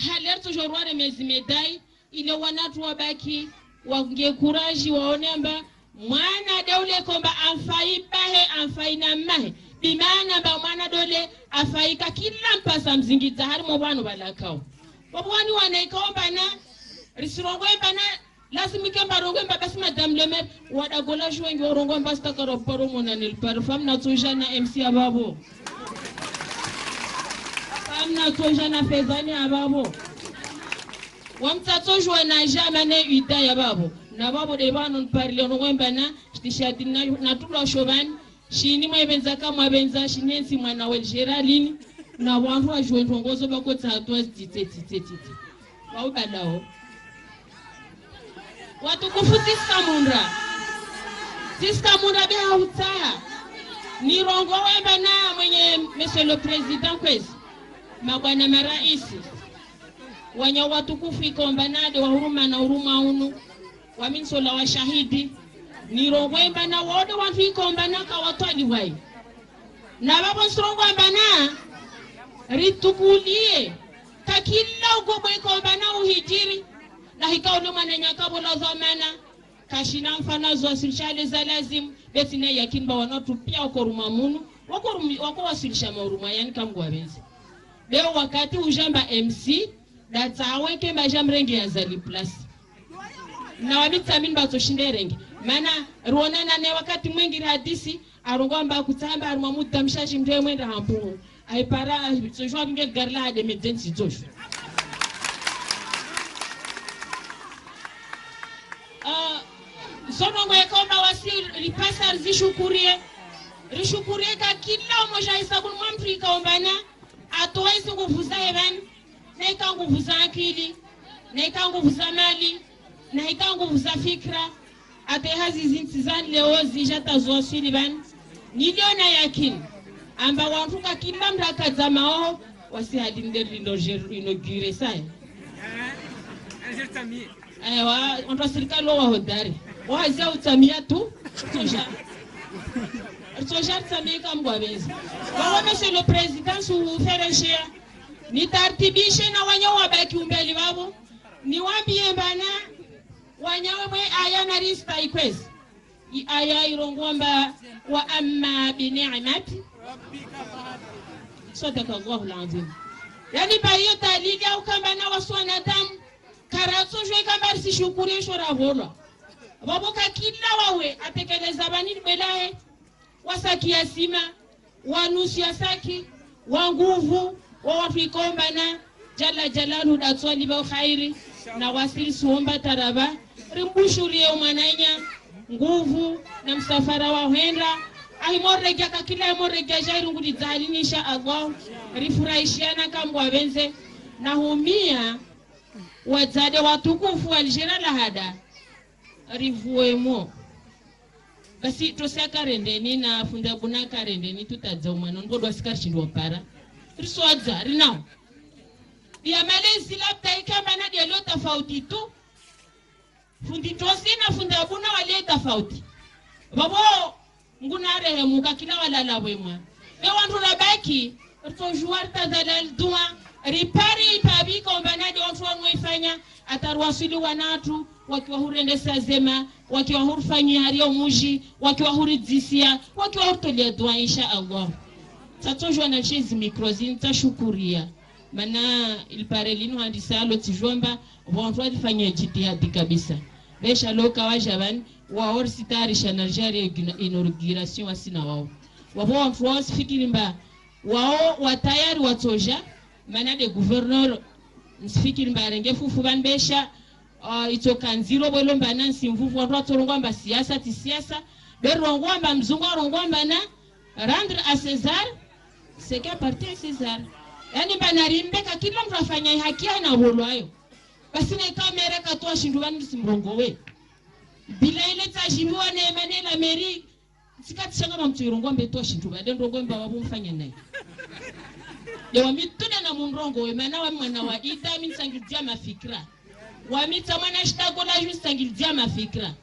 S6: halerto jorware mezimedai ile wanatu wabaki wange kuraji waonemba mwana dole komba amfai bahe amfai na mahe bimana ba mwana dole afaika kila mpasa mzingiza harimo banu balakao wabwani wanaekomba na risirongoe bana lazima kemba rongomba basi madame le maire wadagola jwengi rongomba stakaro paro monanil par femme na tojana MC ababo femme na tojana Fevani ababo wamtato jwana jamane ida ababo na babo de banon parle rongomba na stishadina na tulo shovan shini mwebenza kama benza shinensi mwana wa Geraldine na wantu wa jwentongozo bakota atwa titete waubadao watukufu tiska mundra beha utaya ni rongo wemba na mwenye monsieur le président kwezi mabwana maraisi wanya watukufu ikomba nade wa huruma na huruma unu waminsola wa shahidi ni rongo wemba na wode wantu ikomba na kawatwali wai na babo strongo wemba na ritukulie kakila ugobo ikomba na uhijiri na hikaulu manenya kabula zamana kashina mfana zo silshale za lazim betine yakinba wanatu pia okoruma munu wako wasilisha maruma yani kamgu wabenzi leo wakati ujamba MC datawe kemba jamrenge ya zali plus na wabitamin batoshinde rengi maana ruonana ne wakati mwingi hadisi arongomba kutamba armamuta mshashi mtwe mwenda hampu aipara sojwa binge garla de medensi josh sonongo ekoma wasi lipasa rishukurie ka kila umoja isabu mwamfrika ombana atoezi nguvu za evan na ika nguvu za akili na ika nguvu za mali na ika nguvu za fikra ate hazi zintizani leo zijata zoasili ban niliona yakini amba wantuka kila mraka za mao wasi hadinde inogire sai aiwa onto serikali wa hodari wazia utamia tu Soja tsamika mgwabezi wao monsieur le président su fereshe ni tartibishe na wanyo wabaki umbeli babo ni wambie bana wanyawe mwe aya na rista ikwezi aya irongomba wa amma bi ni'mati sadaka Allahu alazim yani bayo taliga ukamba na waswana damu karaso jwe kamba si shukuri shora volwa babo kakila wawe atekeleza banini belaye wasaki ya sima wanusu ya saki wa nguvu wa watu ikombana jalla jalalu datswali ba khairi na wasili suomba taraba rimbushurie umananya nguvu na msafara wa henda ahimorejea kakila morejea jairu ngudi zalini insha Allah rifurahishiana kambwa benze na humia wazade watukufu walijera lahada rivuemo basi tosaka rendeni na funda buna karendeni tutadza umano ngodo asikarishindwa para riswadza rinao ya malezi labda ikama na dialo tofauti tu fundi tosi na funda buna wale tofauti babo nguna rehemu kakila walala wemwa be wandu rabaki rtojouar tadalal dua ripari tabi kombana de watu wanaifanya atarwasili wanatu wakiwa hurendesa zema wakiwa hurfanya hario muji wakiwa hurizisia wakiwa hutolia dua insha Allah tatojwa na chizi mikrozin tashukuria mana ilpare lino handisalo tijomba watu walifanya jitihadi kabisa besha loka wajaban wa orsitarisha na jari inauguration asina wao watu wasifikirimba wao watayari watoja mana de gouverneur nsifikiri mbarenge fufu banbesha itoka nziro bwelo mbana nsimvuvu watu watorongwa siasa ti siasa berongwa mba mzungu rongwa na rendre à César c'est qu'à partir à César yani banarimbe kila mtu afanya haki na bolwayo basi ne kamera katwa shindu bani simrongo we bila ile tajimwa ne manela meri sikati shanga mtu irongwa mbeto shindu bade ndongo mba wabumfanya naye Dewa mituna na munrongo wemana wa mwana wa ida minsangilizia mafikra wamita mwana shitago la justangilizia mafikra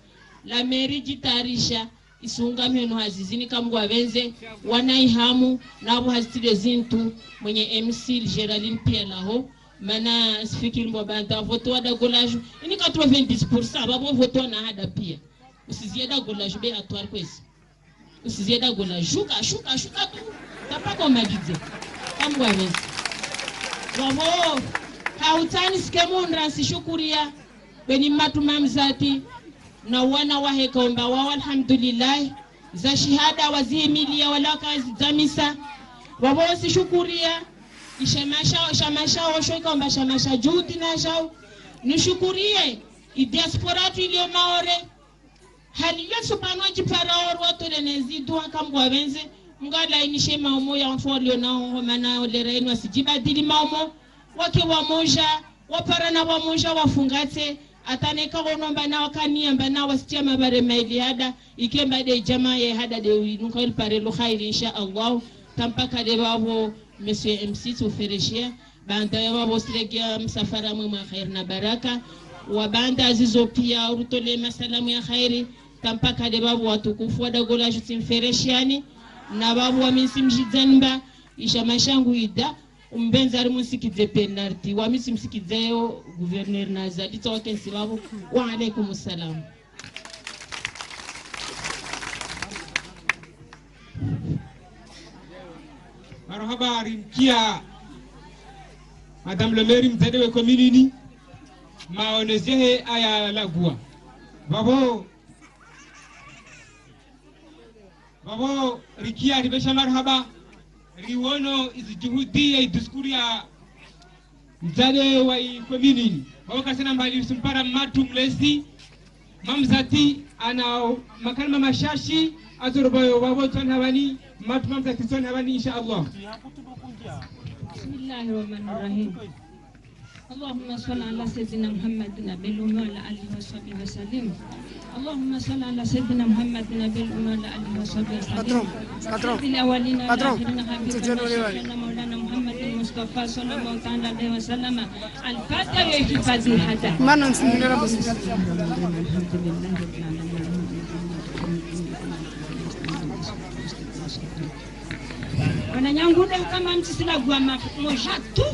S6: la meri jitarisha isunga meno hazizini kamungu wabenze wanaihamu na wabu hazitile zintu mwenye MC Geraldine pia laho mana sifikiri mwa banda voto wada golaju ini ka 90% babo voto na hada pia usizieda golaju be atuar kwezi usizieda golaju shuka tu tapako magize kamwezi wabo hautani skemundra sishukuria beni matuma mzati na wana wahekomba wa alhamdulillah za shahada wazimilia wala kazi zamisa wabo sishukuria ishamasha oshokomba shamasha juti na shau nishukurie diaspora tulio maore haliyo subhanahu jiparao roto lenezidwa kambwa benze ngala inishe maumo ya mfolio nao manao lerenu asijibadili maumo wake wamoja waparana wamoja wafungate ataneka wonomba na wakaniamba na wasitia mabare maili hada ikemba de jamaa ya hada de nukal pare lo khairi insha Allah tampaka de babo monsieur MC tufereshia banda ya babo siregia msafara mwema khair na baraka wa banda azizo pia urutole masalamu ya khairi tampaka de babo watukufu wadagola jutimfereshiani na babu wa misimjizanba isha mashangu ida umbenza ari musikize penalty wa misimsikizeo gouverneur na zadito wakensi babu wa alaikum salam
S12: marhaba rimkia madame le maire mzadewe community maonezehe aya lagua babo rikia ribesha marhaba riwono izijuhudi ya diskuri ya mzade wa community babo kasena mbali sumpara matu mlesi mamzati ana makalma mashashi azurbayo babo tonhabani matu mamzati tonhabani insha Allah.
S6: Bismillahirrahmanirrahim. اللهم صل على سيدنا محمد نبي الأمة وعلى آله وصحبه وسلم. اللهم صل على سيدنا محمد نبي الأمة وعلى آله وصحبه وسلم. سيد الأولين والآخرين حبيبنا مولانا محمد المصطفى صلى الله عليه وسلم. الفاتحة يحفظ الحدا. ما ننسى رب الحمد لله رب العالمين. Wananyanguna kama mtisila gwa moja tu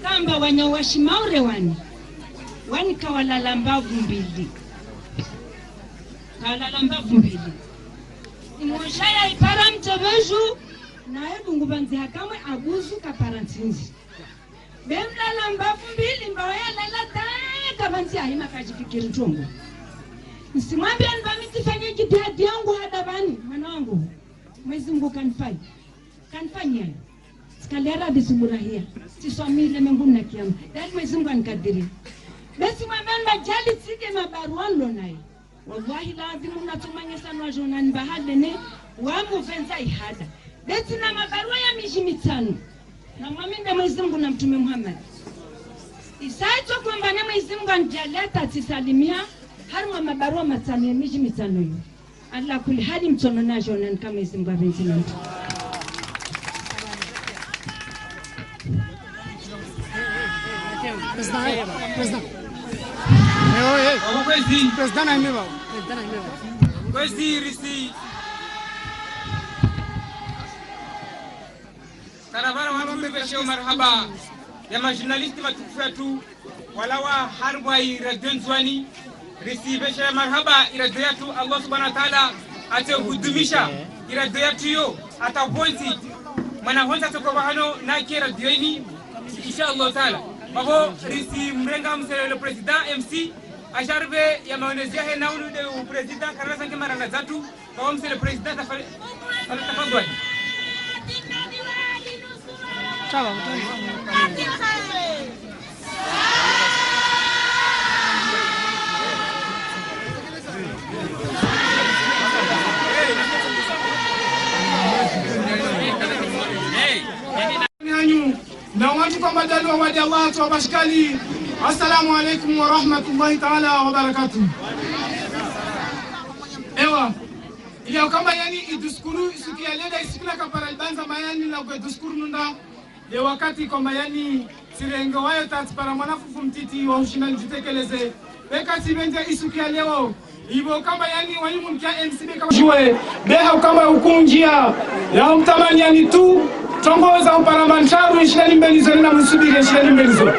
S6: kamba wanyawashimaure wani kawalala mbavu mbili imoshaya ipara mtebeju na ebu ngubanzi hakamwe aguzu kaparantinzi bemlala mbavu mbili mbawaya lala taka banzi ahima kajifikiri tongo Nisimwambia nibamitifanye jitihadi yangu hada
S8: yani mwana wangu Mwenyezi Mungu kanifanyia sikalera bisimurahia siswamile mbinguni na kiyama yani Mwenyezi Mungu anikadiria basi mwambeni majali sige mabaruan lonaye wallahi lazima unatumanya sana wajonani bahadene wamuvhenza ihada basi na mabarua ya miji mitano na mwaminde Mwenyezi Mungu na Mtume Muhammad isaito kwamba na Mwenyezi Mungu anijaleta tisalimia harma mabarua matano ya miji mitano hiyo Allah kuli hadi mtono na jonani kama Mwenyezi Mungu abenzi na mtu
S9: President.
S12: Kwezi risi karavara watu marhaba ya majurnalisti matukufu yetu walawa harba iradio Nzwani risibesha marhaba iradio yetu Allah subhanahu wa ta'ala atahudumisha iradio yetu yo atapointi mana honza tokoba hano na kira dioini inshallah taala babo risi mrenga msele le president MC asharbe ya maonezia he naunu de president karana sanke maranga zatu babo msele president tafadhali
S9: sawa
S11: na watu kwa madani wa wadi Allah wa bashkali. Assalamu alaikum wa rahmatullahi ta'ala wa barakatuh. Ewa iyo kama yani iduskuru isuki ya leda isikula kapara albanza mayani na kwa duskuru nunda ya wakati kama yani sirengo wayo tati para mwanafufu mtiti wa ushina njitekeleze weka sibenje isuki ya leo hivyo kama yani walimu mkia MCB kama jue beha kama ukunjia ya umtamani yani tu tongoza uparamansharu ishilani mbelizo na msubiri ishilani mbelizo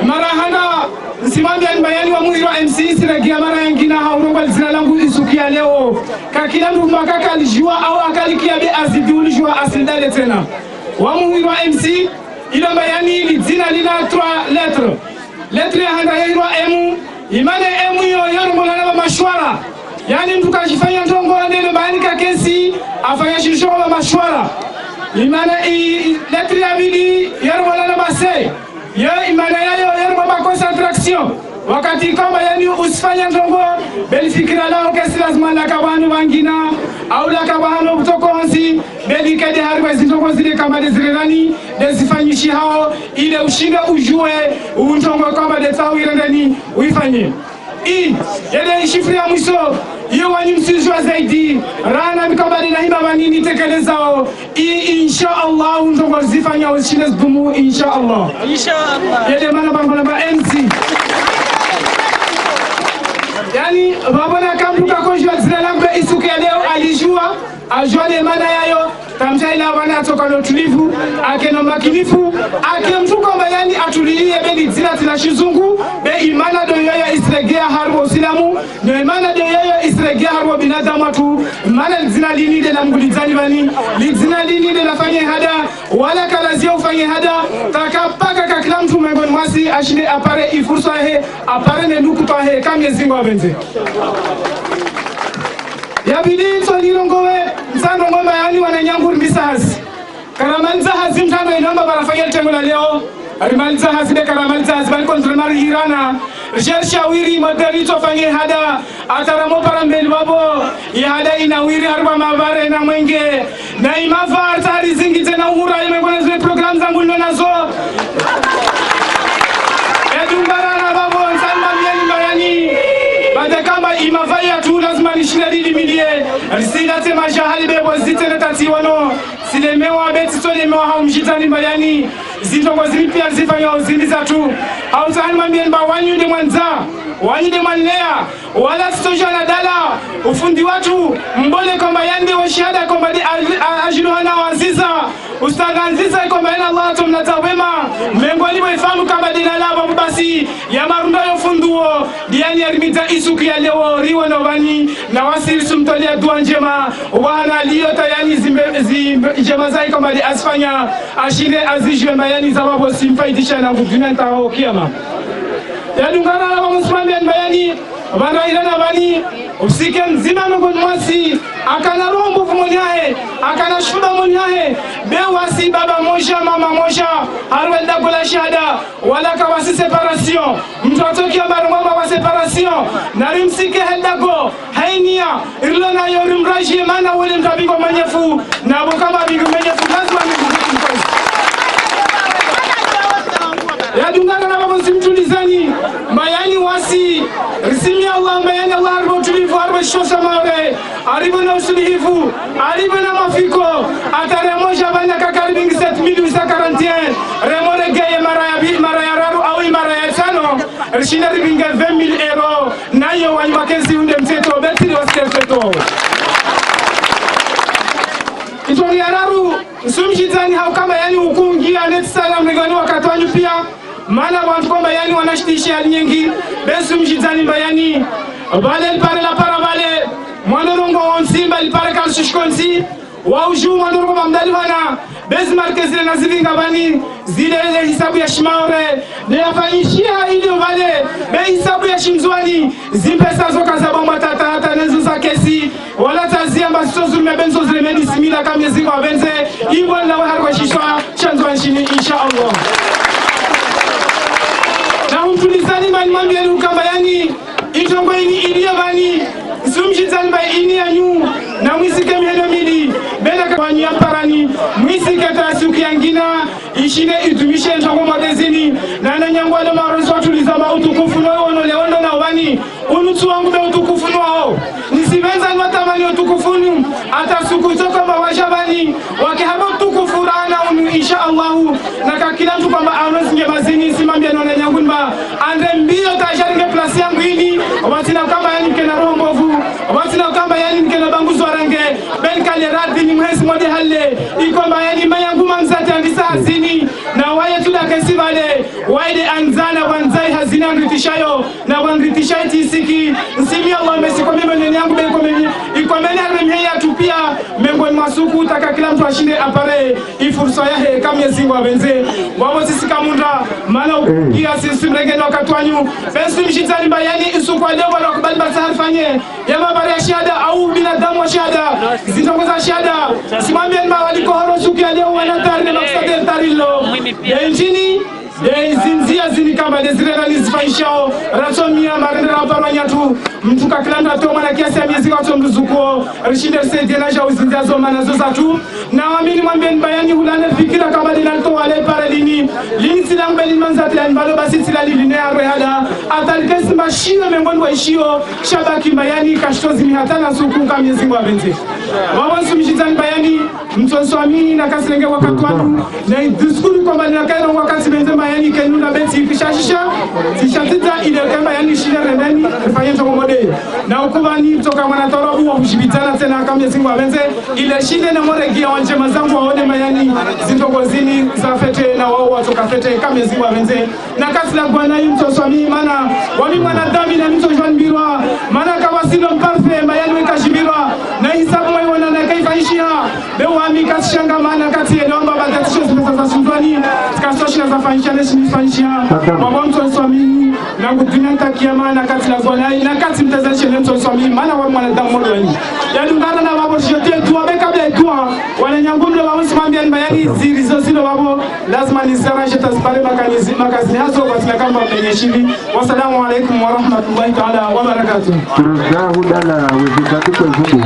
S11: mara hana msimambi ya bayani wa muhiro MC siragia mara yangina hauromba zina langu isukia leo kakila mtu makaka alijua au akalikia be azidi ulijua asindale tena wa muhiro MC ila bayani li zina lina 3 lettre ya handa hiro M imane M yo yorombo na mashwara yani mtu kajifanya ndongo ndele bayani kakesi afanya shisho wa mashwara imana lettre ya bili yorombo na base ya imana yayo yorombo ba concentration wakati kama yani usifanya ndongo beli fikira lao kesi lazima la kabanu wangina au la kabano kutokonzi beli kede harba zindongo zile kama dezirani dezifanyishi hao ile ushinga ujue undongo kama detawira ndani uifanye yale shifri ya mwisho iyo wani msijua zaidi rana mikabali na hima wanini tekelezao inshallah undongo zifanya ushines dumu inshallah yale mana bango namba MC yani babona kambuka konjwa zile lambe isuke leo alijua ajua le mana yayo tamjaila wana toka no tulivu ake no makinifu ake mtuko bayani atulilie beli zila tinashizungu be imana do yoyo isregea harbo silamu no imana do yoyo isregea harbo binadamu atu imana zina lini de na mgulizani bani zina lini de nafanye hada wala kalazia ufanye hada takapaka kakila mtu mengoni mwasi ashinde apare ifursa he apare ne nukuta he kamye zingwa benze ya bili tolirongowe msando ngoma yani wananyanguru misahasi karamanza hazi mtando inamba barafanya tengola leo arimanza hazi de karamanza hazi bali kontromari irana shawiri madarito fanye hada ataramo parambeli babo ya hada inawiri harba mabare na mwenge na imafa atari zingi tena uhura imengona zile program zangu nazo edumbara na babo nsamba mieni bayani bada kama imafaya tu lazima nishinadili milie risina tema jahali bebo zitene tatiwano silemewa beti tolemewa haumjitani bayani zintongo zilipia zifanya uziliza tu hautahani mambienba wanyude mwanza wanyude mwanlea wala sitoja na dala ufundi watu mbole kwamba yande wa shahada kwamba di ajiluhana waziza ustaganziza kwamba yana Allah tumnata wema mengwali waifamu kama dina laba mbasi ya marunda yofunduo diani arimita isuki ya leo riwa na wani na wasiri sumtolia dua njema wana liyo tayani njema zai kwamba di asfanya ashire azijwe mayani zababu simfaidisha na nguduna ntaho kiama ya dungana na wamusmambi bayani bana ilana bani usike mzima mengoni mwasi akana rombo kumonyahe akana shuba monyahe bewasi baba moja mama moja arwenda kula shahada wala kawasi separation mtoto kia barumama wa separation nari msike heldago hainia irlo na yorimraji mana wale mtabingo manyefu na bukama bingo manyefu lazima mikuzi ya dungana na babo simtulizani mayani wasi risimi Allah mayani Allah arbo tulivu arbo shosa mawe aribu na usulihifu aribu na mafiko atare moja banya kakaribingi 7841 remore geye maraya raru au maraya tano rishina ribinga 20,000 euro nayo wanymakezi unde mteto betiri waskerfeto Kitori yararu sumjitani haukama yani ukungia neti salam regani wakatwanyu pia mana wantu kwamba yani wanashtisha hali nyingi besu mjitani bayani vale lipare la para vale mwandorongo onsimba lipare kalsushkonsi wauju mwandorongo mamdali wana bezi markezile na zivinga bani zile hisabu ya shimaore nilafanyishia ili vale be hisabu ya shimzwani zimpesa zoka za bomba tata nezo za kesi wala tazia mbasito zulme benzo zile medi simila kama zingo wabenze iwa na waharwa shishwa chanzwa nchini insha Allah na umtulizani mani mambi ya lukamba yani itongo ini ilia bani sumjizani ba ini anyu na mwisike mheno mili bela kawanyi ya parani mwisike tasuki yangina ishine itumishe ntongo magazini na nanyangwale marozo tulizama utukufu no ono leondo na wani unutu wangu be utukufu no hao nisivenza nwatamani utukufunu ata suku zoko mawajabani wakihaba utukufu rana unu insha Allahu na kakila mtu kwamba arozi nge mazini simambia nona nyangu nba andre mbio tajari nge plasi yangu hini watina kamba yani mkena roho mbovu watina kamba yani mkena banguzo range ben kale radhi ni mhezi mwade hale ikomba yani mayangu manzati andisa hazini na waye tula kesi vale waide anzana wanzai hazina nritishayo na wanritishayo tisiki nsimi Allah mesi kwa mime nene yangu ben komeni ikomeni harme mheya tupia mengoni masuku taka kila mtu ashinde apare ifursa yahe kama yezingu wabenze wabo sisi kamunda mana ukia sisi mregeni wakatuanyu besu mshitani bayani isuku wa leo wala kubali basa harfanye yama bari ya shahada au binadamu wa shahada zintongoza shahada simambia nima waliko horo suku ya leo wanatari na makusade tarilo ya injini zinzia zini kama desirena nizifanyishao rasomia marendera waparwa nyatu mtu kakilanda toma na kiasi ya miezi watu mruzuko rishinde sedi na jao zinzia zoma na zozatu na wamini mwambia nibayani hulane fikira kama dinalto wale pare lini silang beli manzati ya nbalo basi sila liline ya rehada atalikesi mashio mengoni wa ishio shabaki bayani kashtozi mihatana suku kama miezi mwa benze wawansu mjizani bayani mtonswamini na kasilenge wakati watu na diskuru kwa mbali na kaino wakati benze yani kenuna beti kishashisha tishatita ile kama yani shida rendani ifanye toka mode na ukubani kutoka mwanatorobu wa kushibitana tena kama yesingu abenze ile shida na moregia wanje mazangu waone mayani zintogozini za fete na wao watoka fete kama yesingu abenze na kasla bwana mtoswami maana wali mwanadamu na mtoswani birwa maana kama silo mparfe mayani wekashibirwa na hisabu mwa wana na kaifanyishia bewa mikashanga maana kati ya naomba badatisho zipesa za sundwani kasoshina za fanyisha nifanyishia wabo mtoswami na kudunia ntakiama na kati la gwalai na kati mtazalishe mtoswami maana wa mwanadamu modo yani yadungana na wabo shote tuwa beka bia tuwa wananyangumle wabo simambia ni bayani zirizo silo wabo lazima nisarashe tasipale makazini haso kwa tina kamba mbenye shili wasalamu alaikum wa rahmatullahi ta'ala wa barakatuh
S13: Turuzahu dala wezikatu kwa zubu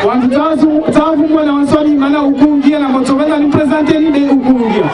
S11: wantu tafu mwana wanswani mana ukungia na motoweza ni prezante ni de ukungia